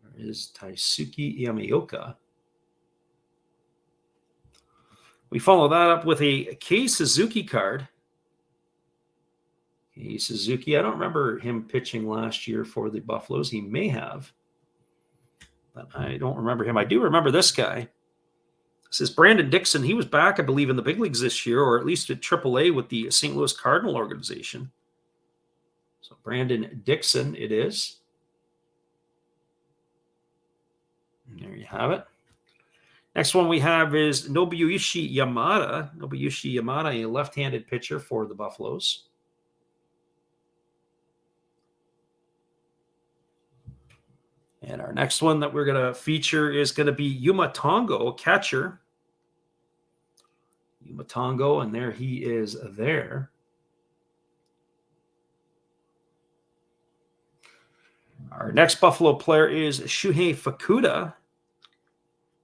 There is Taisuke Yamaoka. We follow that up with a Kei Suzuki card. Kei Suzuki, I don't remember him pitching last year for the Buffaloes. He may have, but I don't remember him. I do remember this guy. This is Brandon Dixon. He was back, I believe, in the big leagues this year, or at least at AAA with the St. Louis Cardinal organization. So Brandon Dixon it is. And there you have it. Next one we have is Nobuyushi Yamada. Nobuyushi Yamada, a left-handed pitcher for the Buffaloes. And our next one that we're going to feature is going to be Yuma Tongo, catcher. Yuma Tongo, and there he is there. Our next Buffalo player is Shuhei Fukuda.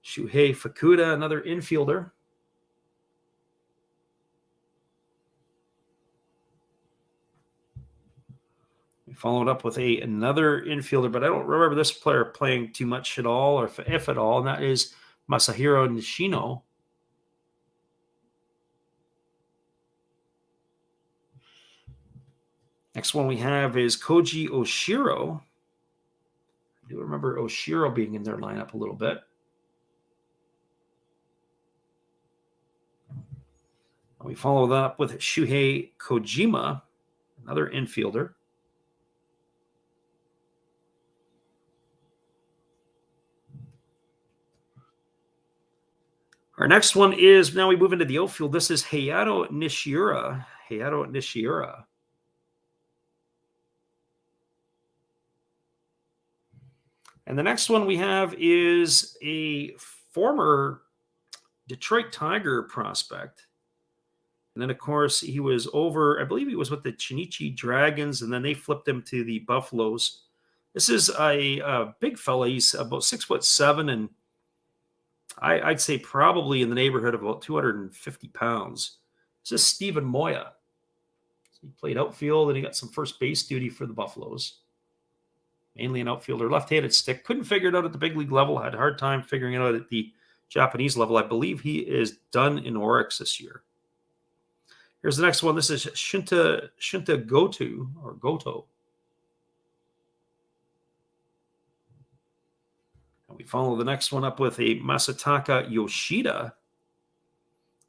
Shuhei Fukuda, another infielder. We followed up with another infielder, but I don't remember this player playing too much at all, or if at all, and that is Masahiro Nishino. Next one we have is Koji Oshiro. I do remember Oshiro being in their lineup a little bit. We follow that up with Shuhei Kojima, another infielder. Our next one is, now we move into the outfield. This is Hayato Nishiura. Hayato Nishiura. And the next one we have is a former Detroit Tiger prospect. And then, of course, he was over, I believe he was with the Chinichi Dragons, and then they flipped him to the Buffaloes. This is a big fella. He's about 6'7", and I'd say probably in the neighborhood of about 250 pounds. This is Steven Moya. He played outfield, and he got some first base duty for the Buffaloes. Mainly an outfielder, left-handed stick. Couldn't figure it out at the big league level. Had a hard time figuring it out at the Japanese level. I believe he is done in Oryx this year. Here's the next one. This is Shinta Goto. And we follow the next one up with a Masataka Yoshida.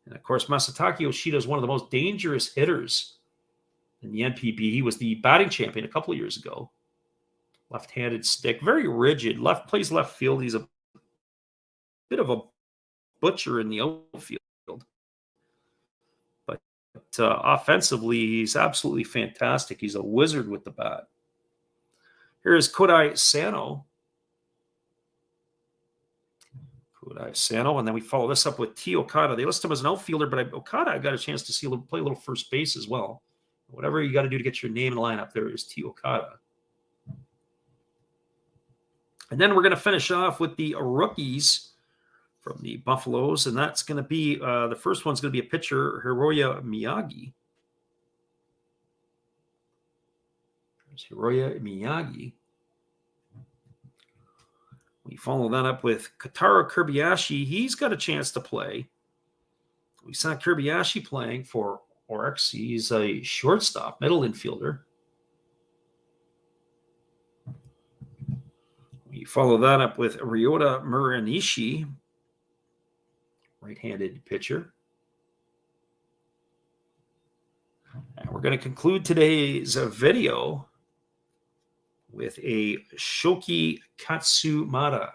And of course, Masataka Yoshida is one of the most dangerous hitters in the NPB. He was the batting champion a couple of years ago. Left-handed stick, very rigid. Plays left field. He's a bit of a butcher in the outfield. But offensively, he's absolutely fantastic. He's a wizard with the bat. Here is Kodai Sano. And then we follow this up with T. Okada. They list him as an outfielder, but Okada, I got a chance to see him play a little first base as well. Whatever you got to do to get your name in the lineup, there is T. Okada. And then we're going to finish off with the rookies from the Buffaloes, and that's going to be the first one's going to be a pitcher, Hiroya Miyagi. There's Hiroya Miyagi. We follow that up with Kotaro Kobayashi. He's got a chance to play. We saw Kobayashi playing for Oryx. He's a shortstop, middle infielder. We follow that up with Ryota Muranishi, right-handed pitcher. And we're going to conclude today's video with a Shoki Katsumata.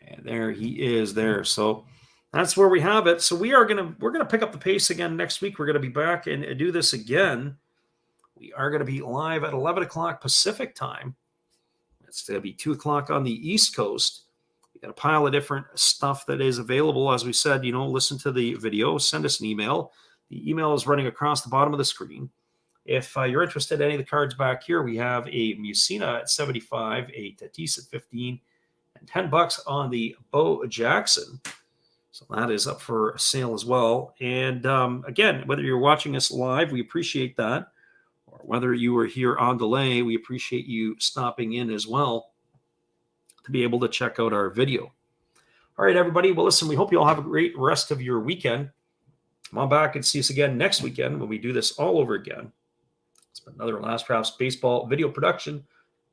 And there he is there. So that's where we have it. So we're going to pick up the pace again next week. We're going to be back and do this again. We are going to be live at 11 o'clock Pacific time. It's going to be 2 o'clock on the East Coast. We got a pile of different stuff that is available. As we said, listen to the video, send us an email. The email is running across the bottom of the screen. If you're interested in any of the cards back here, we have a Musina at 75, a Tatis at 15, and $10 on the Bo Jackson. So that is up for sale as well. And again, whether you're watching us live, we appreciate that. Or whether you are here on delay, we appreciate you stopping in as well to be able to check out our video. All right, everybody. Well, listen, we hope you all have a great rest of your weekend. Come on back and see us again next weekend when we do this all over again. It's been another Last Drafts Baseball video production.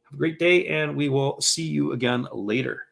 Have a great day, and we will see you again later.